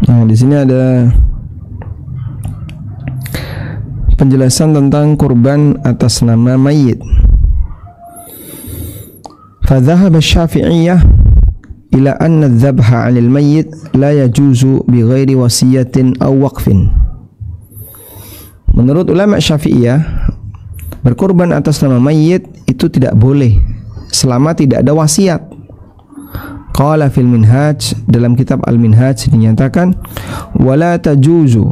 Nah, di sini ada penjelasan tentang kurban atas nama mayit. Fadhahaba Syafi'iyah ila anna adh-dhabha 'anil mayyit la yajuzu bighairi wasiyatin aw waqfin. Menurut ulama Syafi'iyah, berkurban atas nama mayit itu tidak boleh selama tidak ada wasiat. Qala fil Minhaj, dalam kitab Al-Minhaj dinyatakan, wala tajuzu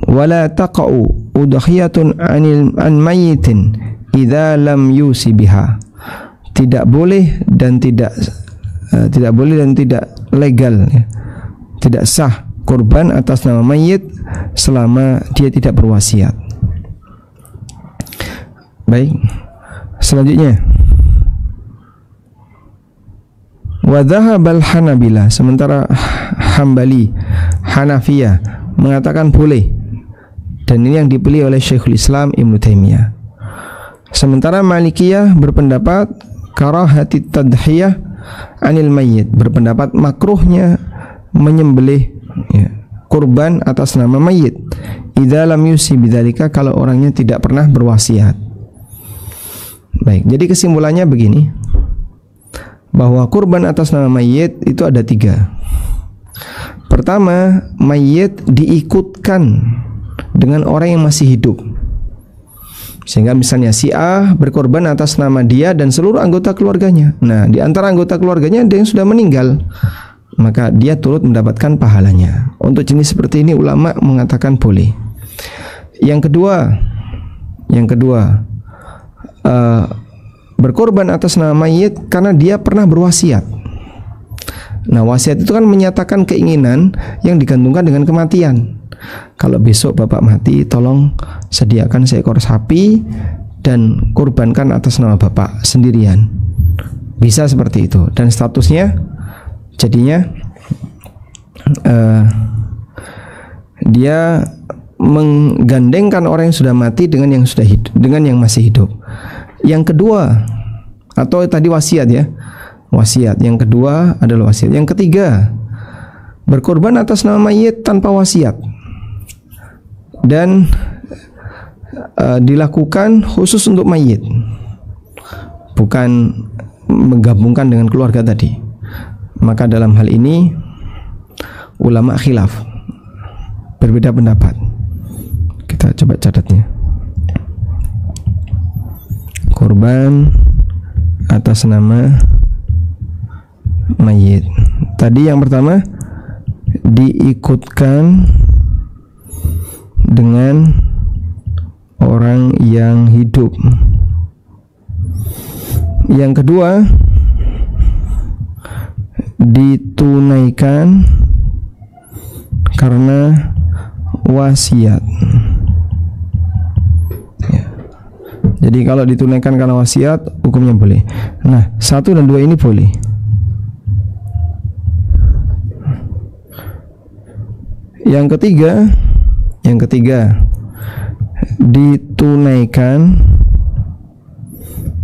wala taqa'u udhiyatun an mayyitin idza lam yusi biha. Tidak boleh dan tidak legal ya. Tidak sah kurban atas nama mayit selama dia tidak berwasiat. Baik. Selanjutnya, wa dhahabal Hanabilah, sementara Hambali, Hanafiyah mengatakan boleh, dan ini yang dipilih oleh Syekhul Islam Ibnu Taimiyah. Sementara Malikiyah berpendapat karahati tadhiyah anil mayyit, berpendapat makruhnya menyembelih ya, kurban atas nama mayit idza lam yusi bidzalika, kalau orangnya tidak pernah berwasiat. Baik, jadi kesimpulannya begini, bahwa kurban atas nama mayit itu ada 3. Pertama, mayit diikutkan dengan orang yang masih hidup, sehingga misalnya si A berkorban atas nama dia dan seluruh anggota keluarganya. Nah, di antara anggota keluarganya ada yang sudah meninggal, maka dia turut mendapatkan pahalanya. Untuk jenis seperti ini ulama mengatakan boleh. Yang kedua, berkorban atas nama mayit karena dia pernah berwasiat. Nah, wasiat itu kan menyatakan keinginan yang digantungkan dengan kematian. Kalau besok bapak mati, tolong sediakan seekor sapi dan kurbankan atas nama bapak sendirian. Bisa seperti itu. Dan statusnya jadinya dia menggandengkan orang yang sudah mati dengan yang sudah hidup, dengan yang masih hidup. Yang kedua, atau tadi wasiat ya, wasiat. Yang kedua adalah wasiat. Yang ketiga, berkorban atas nama mayit tanpa wasiat dan dilakukan khusus untuk mayit, bukan menggabungkan dengan keluarga tadi. Maka dalam hal ini ulama khilaf, berbeda pendapat. Kita coba catatnya. Korban atas nama mayit. Tadi yang pertama diikutkan dengan orang yang hidup. Yang kedua ditunaikan karena wasiat. Ya. Jadi kalau ditunaikan karena wasiat, hukumnya boleh. Nah, 1 dan 2 ini boleh. Yang ketiga ditunaikan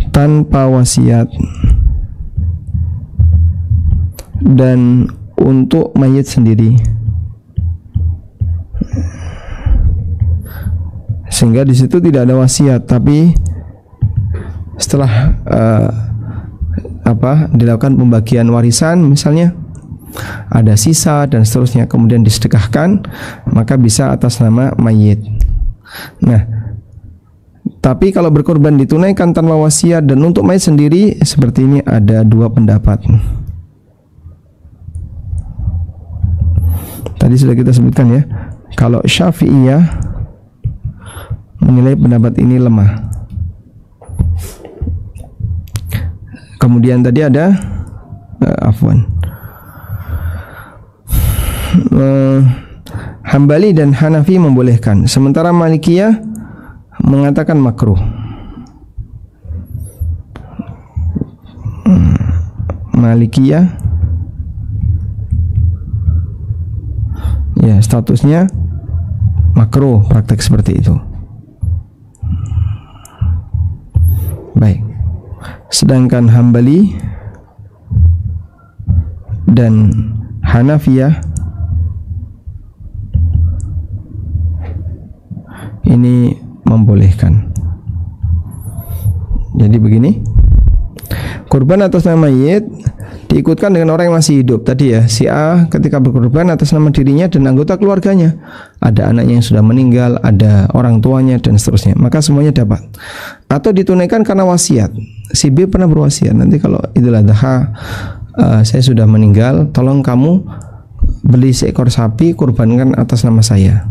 tanpa wasiat dan untuk mayit sendiri, sehingga di situ tidak ada wasiat, tapi setelah dilakukan pembagian warisan misalnya ada sisa dan seterusnya, kemudian disedekahkan, maka bisa atas nama mayit. Nah, tapi kalau berkorban ditunaikan tanpa wasiat dan untuk mayit sendiri, seperti ini ada 2 pendapat. Tadi sudah kita sebutkan ya, kalau Syafi'iyah menilai pendapat ini lemah. Kemudian tadi ada Hambali dan Hanafi membolehkan, sementara Malikiyah mengatakan makruh. Malikiyah ya statusnya makruh praktek seperti itu. Baik. Sedangkan Hambali dan Hanafiyah ini membolehkan. Jadi begini, kurban atas nama mayit diikutkan dengan orang yang masih hidup. Tadi ya, si A ketika berkorban atas nama dirinya dan anggota keluarganya, ada anaknya yang sudah meninggal, ada orang tuanya dan seterusnya, maka semuanya dapat. Atau ditunaikan karena wasiat. Si B pernah berwasiat, nanti kalau Idul Adha saya sudah meninggal, tolong kamu beli seekor sapi, kurbankan atas nama saya.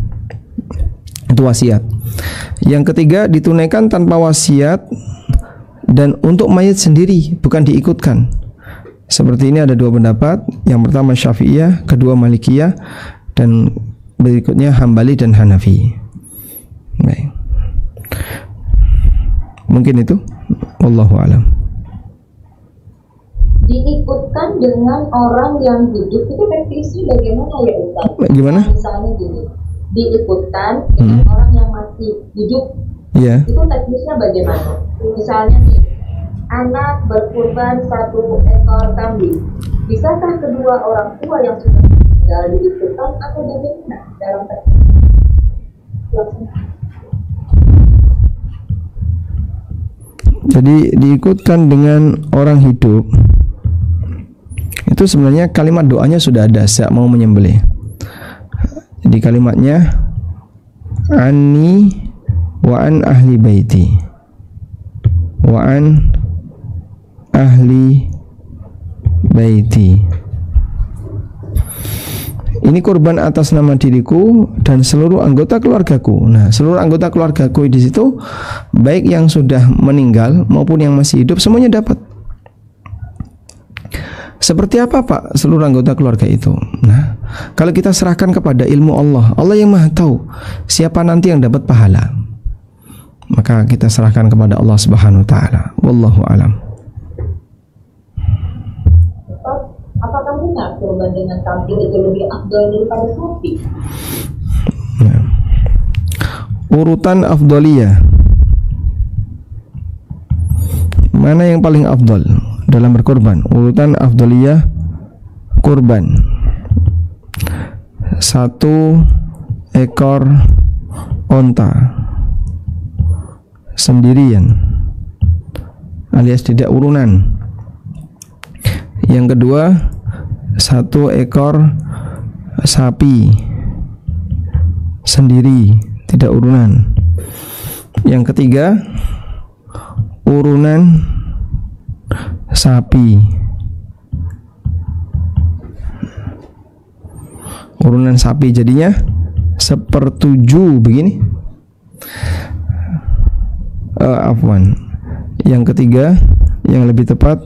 Itu wasiat. Yang ketiga ditunaikan tanpa wasiat dan untuk mayit sendiri, bukan diikutkan. Seperti ini ada 2 pendapat. Yang pertama Syafi'iyah, kedua Malikiyah, dan berikutnya Hambali dan Hanafi. Baik. Mungkin itu. Wallahu a'lam. Diikutkan dengan orang yang hidup itu teknisnya bagaimana ya Ustaz? Gimana? Misalnya gini, diikutkan dengan orang yang masih hidup, itu teknisnya bagaimana? Misalnya nih, anak berkurban 1 ekor kambing, bisakah kedua orang tua yang sudah meninggal diikutkan atau bagaimana dalam teknis? Jadi diikutkan dengan orang hidup itu sebenarnya kalimat doanya sudah ada saat mau menyembelih. Jadi kalimatnya anni wa an ahli baiti wa an ahli baiti. ini kurban atas nama diriku dan seluruh anggota keluargaku. Nah, seluruh anggota keluargaku di situ, baik yang sudah meninggal maupun yang masih hidup, semuanya dapat. Seperti apa Pak seluruh anggota keluarga itu? Nah, kalau kita serahkan kepada ilmu Allah, Allah yang maha tahu siapa nanti yang dapat pahala, maka kita serahkan kepada Allah Subhanahu wa ta'ala. Wallahu alam. Apakah benar kurban dengan kambing itu lebih afdal daripada sapi? Nah, urutan afdaliyah, mana yang paling afdal dalam berkorban? Urutan afdaliyah kurban, 1 ekor onta sendirian alias tidak urunan. Yang kedua, 1 ekor sapi sendiri, tidak urunan. Yang ketiga, urunan sapi. Urunan sapi jadinya 1/7 begini. Afwan. Yang ketiga, yang lebih tepat,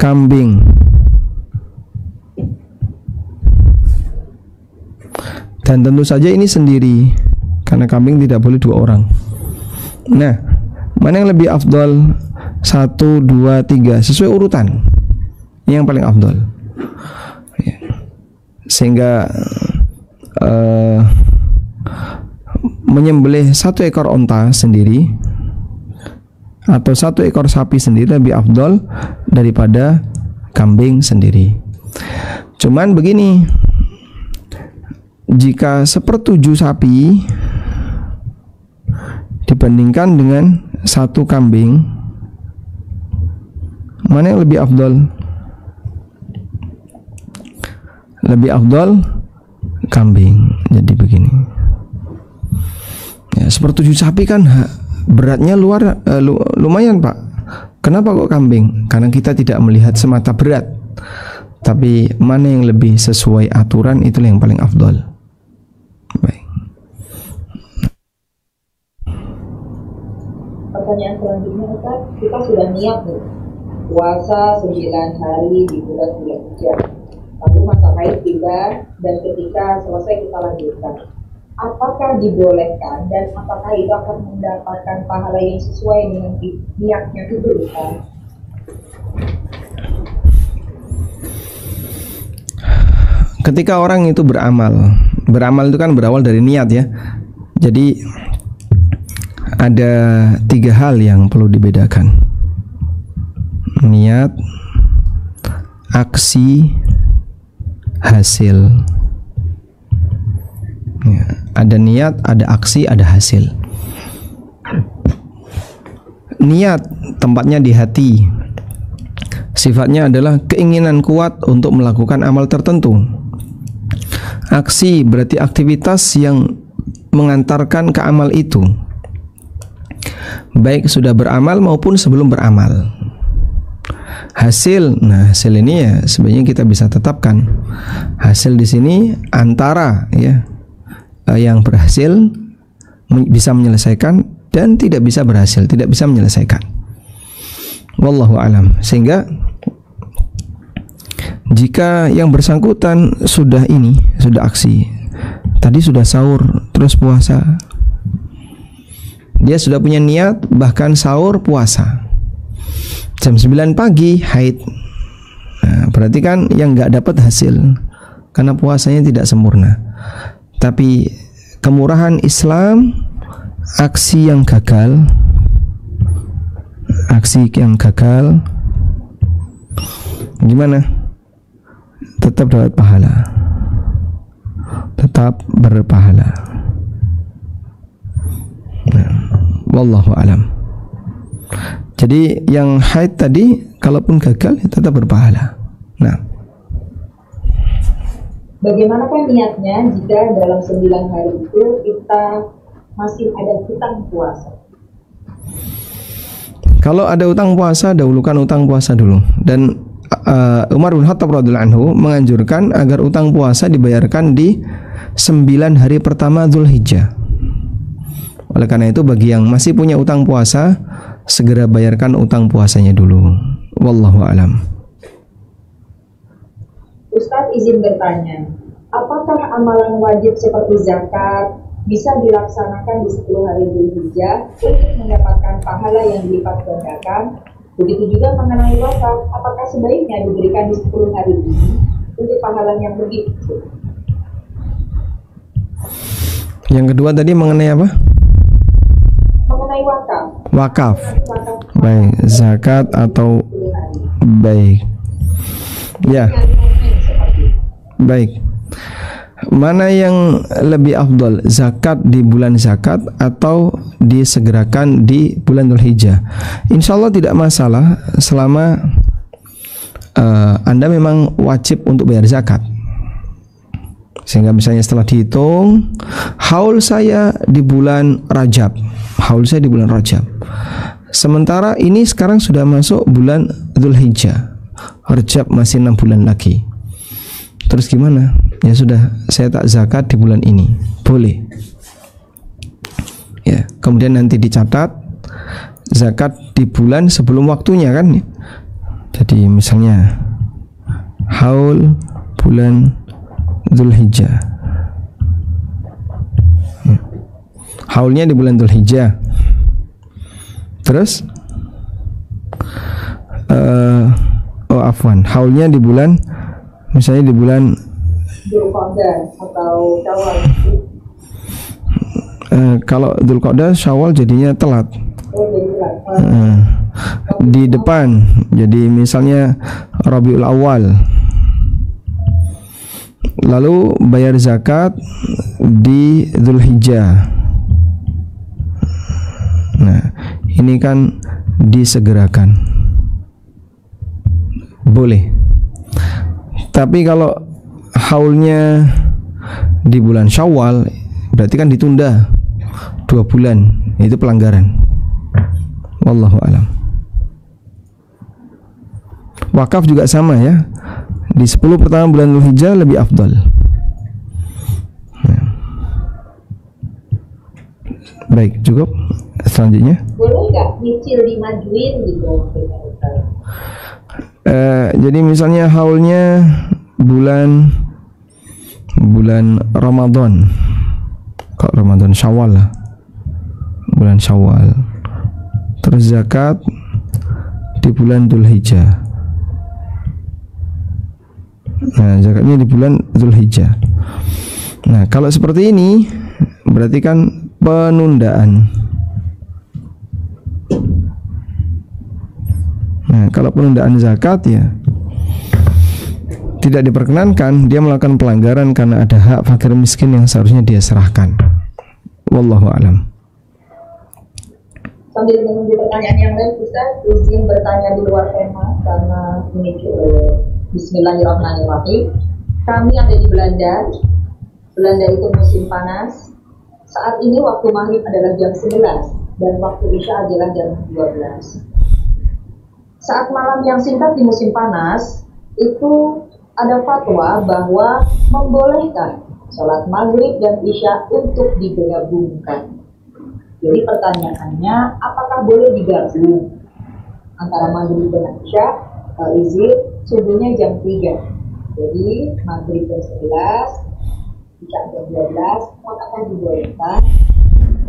kambing. Dan tentu saja ini sendiri, karena kambing tidak boleh 2 orang. Nah, mana yang lebih afdal? 1, 2, 3 sesuai urutan. Ini yang paling afdal. Sehingga menyembelih 1 ekor onta sendiri atau 1 ekor sapi sendiri lebih afdal daripada kambing sendiri. Cuman begini, jika 1/7 sapi dibandingkan dengan 1 kambing, mana yang lebih afdal? Lebih afdal kambing. Jadi begini, ya, 1/7 sapi kan beratnya lumayan Pak. Kenapa kok kambing? Karena kita tidak melihat semata berat, tapi mana yang lebih sesuai aturan, itulah yang paling afdal. Baik. Pertanyaan selanjutnya, Ustaz, kita sudah niat nih puasa 9 hari di bulan-bulan hujan, lalu masa haid tiba dan ketika selesai kita lanjutkan. Apakah dibolehkan dan apakah itu akan mendapatkan pahala yang sesuai dengan niatnya itu, Ustaz? Ketika orang itu beramal itu kan berawal dari niat ya. Jadi ada 3 hal yang perlu dibedakan: niat, aksi, hasil. Ya, ada niat, ada aksi, ada hasil. Niat tempatnya di hati. Sifatnya adalah keinginan kuat untuk melakukan amal tertentu. Aksi berarti aktivitas yang mengantarkan ke amal itu, baik sudah beramal maupun sebelum beramal. Hasil, nah hasil ini ya sebenarnya kita bisa tetapkan. Hasil di sini antara ya yang berhasil bisa menyelesaikan dan tidak bisa berhasil, tidak bisa menyelesaikan. Wallahu alam. Sehingga jika yang bersangkutan sudah aksi, tadi sudah sahur terus puasa, dia sudah punya niat bahkan sahur puasa, jam 9 pagi haid, nah, berarti kan yang nggak dapat hasil karena puasanya tidak sempurna. Tapi kemurahan Islam, aksi yang gagal gimana? Tetap dapat pahala, tetap berpahala. Nah, wallahu alam. Jadi yang haid tadi kalaupun gagal ya tetap berpahala. Nah, bagaimanakah niatnya jika dalam 9 hari itu kita masih ada hutang puasa? Kalau ada utang puasa, dahulukan utang puasa dulu. Dan Umar bin Khattab radhiyallahu anhu menganjurkan agar utang puasa dibayarkan di 9 hari pertama Dzulhijjah. Oleh karena itu bagi yang masih punya utang puasa, segera bayarkan utang puasanya dulu. Wallahu a'lam. Ustadz izin bertanya, apakah amalan wajib seperti zakat bisa dilaksanakan di 10 hari Dzulhijjah untuk mendapatkan pahala yang dilipat gandakan? Begitu juga mengenai wakaf, apakah sebaiknya diberikan di 10 hari ini untuk pahala yang lebih? Yang kedua tadi mengenai apa? Mengenai wakaf. Wakaf. Baik, zakat atau baik. Ya. Baik. Mana yang lebih afdal, zakat di bulan zakat atau disegerakan di bulan Dzulhijjah? Insya Allah tidak masalah selama Anda memang wajib untuk bayar zakat. Sehingga misalnya setelah dihitung, haul saya di bulan Rajab, haul saya di bulan Rajab. Sementara ini sekarang sudah masuk bulan Dzulhijjah, Rajab masih 6 bulan lagi. Terus gimana? Ya sudah, saya tak zakat di bulan ini, boleh. Ya, kemudian nanti dicatat zakat di bulan sebelum waktunya kan. Jadi misalnya haul bulan Dzulhijjah, haulnya di bulan Dzulhijjah. Terus haulnya di bulan, misalnya di bulan Dzulqa'dah atau Syawal. Kalau Dzulqa'dah Syawal jadinya telat. Di depan, jadi misalnya Rabiul Awal. Lalu bayar zakat di Dzulhijjah. Nah, ini kan disegerakan. Boleh. Tapi kalau haulnya di bulan Syawal, berarti kan ditunda 2 bulan. Itu pelanggaran. Wallahu a'lam. Wakaf juga sama ya. Di 10 pertama bulan Dzulhijjah lebih afdal. Nah. Baik, cukup. Selanjutnya. Boleh nggak nyicil dimajuin gitu? Jadi misalnya haulnya bulan Ramadan, kok Ramadan, Syawal lah, bulan Syawal. Terus zakat di bulan Dzulhijjah. Nah, zakatnya di bulan Dzulhijjah. Nah, kalau seperti ini berarti kan penundaan. Nah, kalau penundaan zakat ya tidak diperkenankan, dia melakukan pelanggaran karena ada hak fakir miskin yang seharusnya dia serahkan. Wallahu a'lam. Sambil menunggu pertanyaan yang lain, Ustaz izin bertanya di luar tema karena ini Bismillahirrahmanirrahim. Kami ada di Belanda. Belanda itu musim panas. Saat ini waktu maghrib adalah jam 11 dan waktu isya adalah jam 12. Saat malam yang singkat di musim panas itu ada fatwa bahwa membolehkan sholat maghrib dan isya untuk digabungkan. Jadi pertanyaannya, apakah boleh digabung antara maghrib dan isya? Izin subuhnya jam 3. Jadi maghrib jam 11, isya jam 12, apakah dibolehkan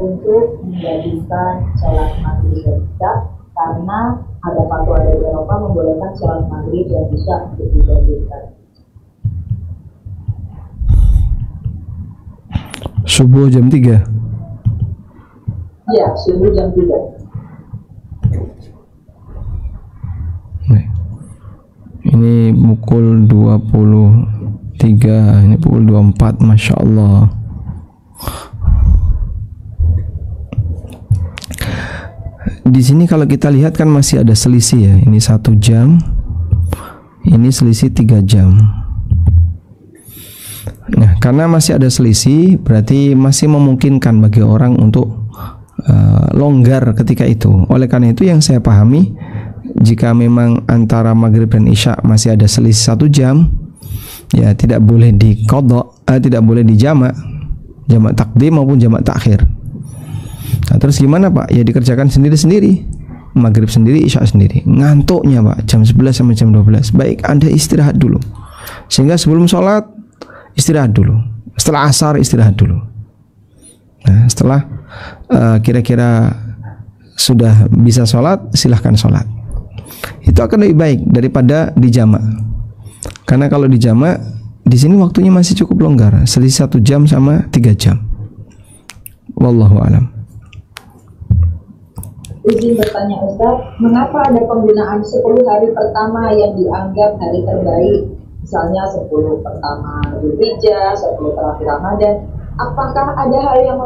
untuk menggabungkan sholat maghrib dan isya? Karena ada fatwa dari Eropa membolehkan sholat maghrib dan isya untuk digabungkan. Subuh jam 3. Ya, subuh jam 3. Ini pukul 23, ini pukul 24, Masya Allah. Di sini kalau kita lihat kan masih ada selisih ya. Ini 1 jam, ini selisih 3 jam. Nah, karena masih ada selisih, berarti masih memungkinkan bagi orang untuk longgar ketika itu. Oleh karena itu yang saya pahami, jika memang antara maghrib dan isya masih ada selisih 1 jam, ya tidak boleh diqadha, tidak boleh dijamak, jamak takdim maupun jamak takhir. Nah, terus gimana Pak? Ya dikerjakan sendiri-sendiri, maghrib sendiri, isya sendiri. Ngantuknya Pak jam 11 sampai jam 12, baik Anda istirahat dulu, sehingga sebelum sholat istirahat dulu, setelah asar istirahat dulu. Nah, setelah kira-kira sudah bisa sholat, silahkan sholat. Itu akan lebih baik daripada dijamak. Karena kalau dijamak, di sini waktunya masih cukup longgar, selisih 1 jam sama 3 jam. Wallahu a'lam. Izin bertanya Ustaz, mengapa ada penggunaan 10 hari pertama yang dianggap hari terbaik? Misalnya 10 pertama Dzulhijjah, 10 terakhir Ramadan. Apakah ada hal yang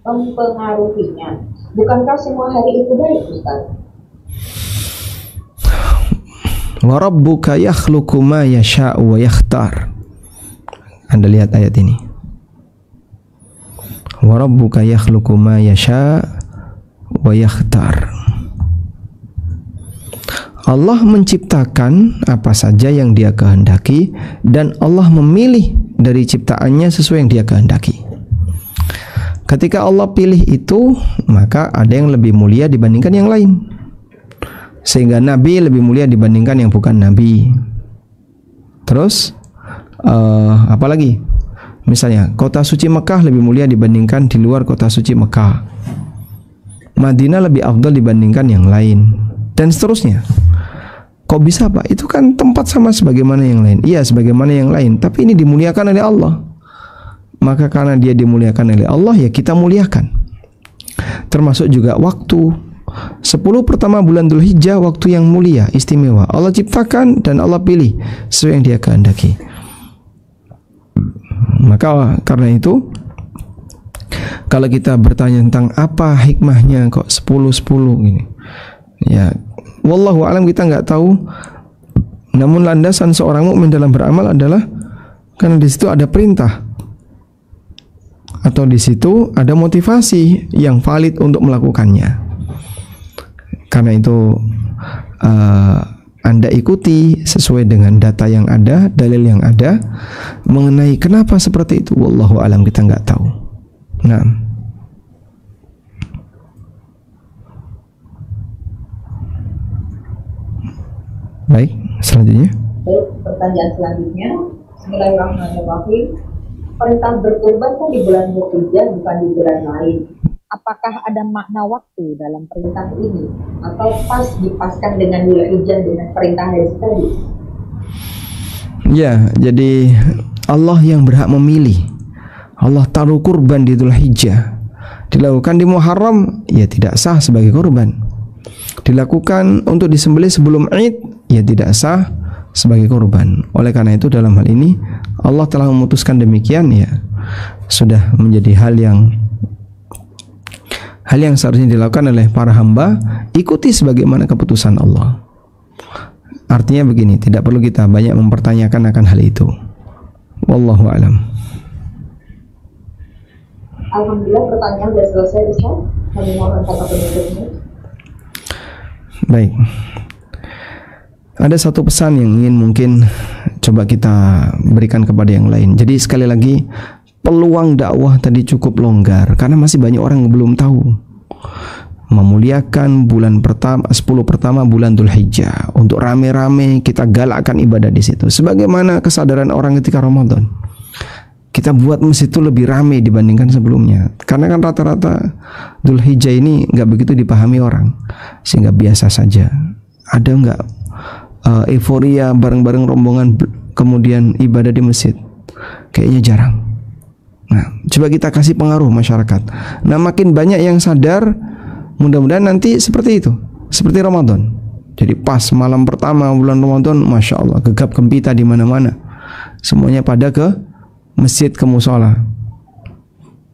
mempengaruhinya? Bukankah semua hari itu baik, Ustaz? Wa rabbuka yakhluqu ma yasha'u wa yakhtar. Anda lihat ayat ini. Wa rabbuka yakhluqu ma yasha'u wa yakhtar. Allah menciptakan apa saja yang Dia kehendaki, dan Allah memilih dari ciptaannya sesuai yang Dia kehendaki. Ketika Allah pilih itu, maka ada yang lebih mulia dibandingkan yang lain, sehingga Nabi lebih mulia dibandingkan yang bukan Nabi. Terus apalagi? Misalnya kota suci Mekah lebih mulia dibandingkan di luar kota suci Mekah. Madinah lebih afdal dibandingkan yang lain, dan seterusnya. Kok bisa Pak? Itu kan tempat sama sebagaimana yang lain. Iya, sebagaimana yang lain, tapi ini dimuliakan oleh Allah. Maka karena dia dimuliakan oleh Allah, ya kita muliakan. Termasuk juga waktu 10 pertama bulan Dzulhijjah, waktu yang mulia, istimewa. Allah ciptakan dan Allah pilih sesuai yang Dia kehendaki. Maka karena itu, kalau kita bertanya tentang apa hikmahnya kok 10-10 gini, ya wallahu alam, kita nggak tahu. Namun landasan seorang mukmin dalam beramal adalah karena di situ ada perintah, atau di situ ada motivasi yang valid untuk melakukannya. Karena itu Anda ikuti sesuai dengan data yang ada, dalil yang ada mengenai kenapa seperti itu. Wallahu alam, kita nggak tahu. Nah, baik, selanjutnya. Baik, pertanyaan selanjutnya. Bismillahirrahmanirrahim. Perintah berkurban kan di bulan Dzulhijjah, bukan di bulan lain. Apakah ada makna waktu dalam perintah ini, atau pas dipaskan dengan Dzulhijjah dengan perintah haji tadi? Ya, jadi Allah yang berhak memilih. Allah taruh kurban di Dzulhijjah. Dilakukan di Muharram, ya tidak sah sebagai kurban. Dilakukan untuk disembelih sebelum Id, ya tidak sah sebagai kurban. Oleh karena itu dalam hal ini Allah telah memutuskan demikian, ya sudah menjadi hal yang seharusnya dilakukan oleh para hamba. Ikuti sebagaimana keputusan Allah. Artinya begini, tidak perlu kita banyak mempertanyakan akan hal itu. Wallahu a'lam. Alhamdulillah, pertanyaan sudah selesai, Ustaz. Kami mohon kata penutupnya. Baik. Ada satu pesan yang ingin mungkin coba kita berikan kepada yang lain. Jadi sekali lagi, peluang dakwah tadi cukup longgar karena masih banyak orang yang belum tahu. Memuliakan bulan pertama, 10 pertama bulan Dzulhijjah, untuk rame-rame kita galakkan ibadah di situ. Sebagaimana kesadaran orang ketika Ramadan. Kita buat masjid itu lebih rame dibandingkan sebelumnya. Karena kan rata-rata Dzulhijjah ini nggak begitu dipahami orang, sehingga biasa saja. Ada nggak euforia bareng-bareng rombongan kemudian ibadah di masjid? Kayaknya jarang. Nah, coba kita kasih pengaruh masyarakat. Nah, makin banyak yang sadar, mudah-mudahan nanti seperti itu, seperti Ramadan. Jadi pas malam pertama bulan Ramadan, masya Allah, gegap gempita di mana-mana. Semuanya pada ke masjid, ke musola.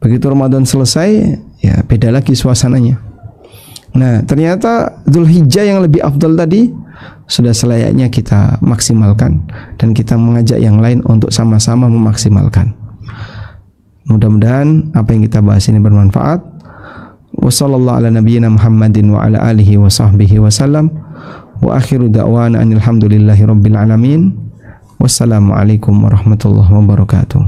Begitu Ramadan selesai, ya beda lagi suasananya. Nah, ternyata Dzulhijjah yang lebih afdal tadi sudah selayaknya kita maksimalkan, dan kita mengajak yang lain untuk sama-sama memaksimalkan. Mudah-mudahan apa yang kita bahas ini bermanfaat. Wassallallahu ala nabiyyina Muhammadin wa ala alihi wa sahbihi wasallam. Wa akhiru da'wana alhamdulillahi rabbil alamin. Wassalamualaikum warahmatullahi wabarakatuh.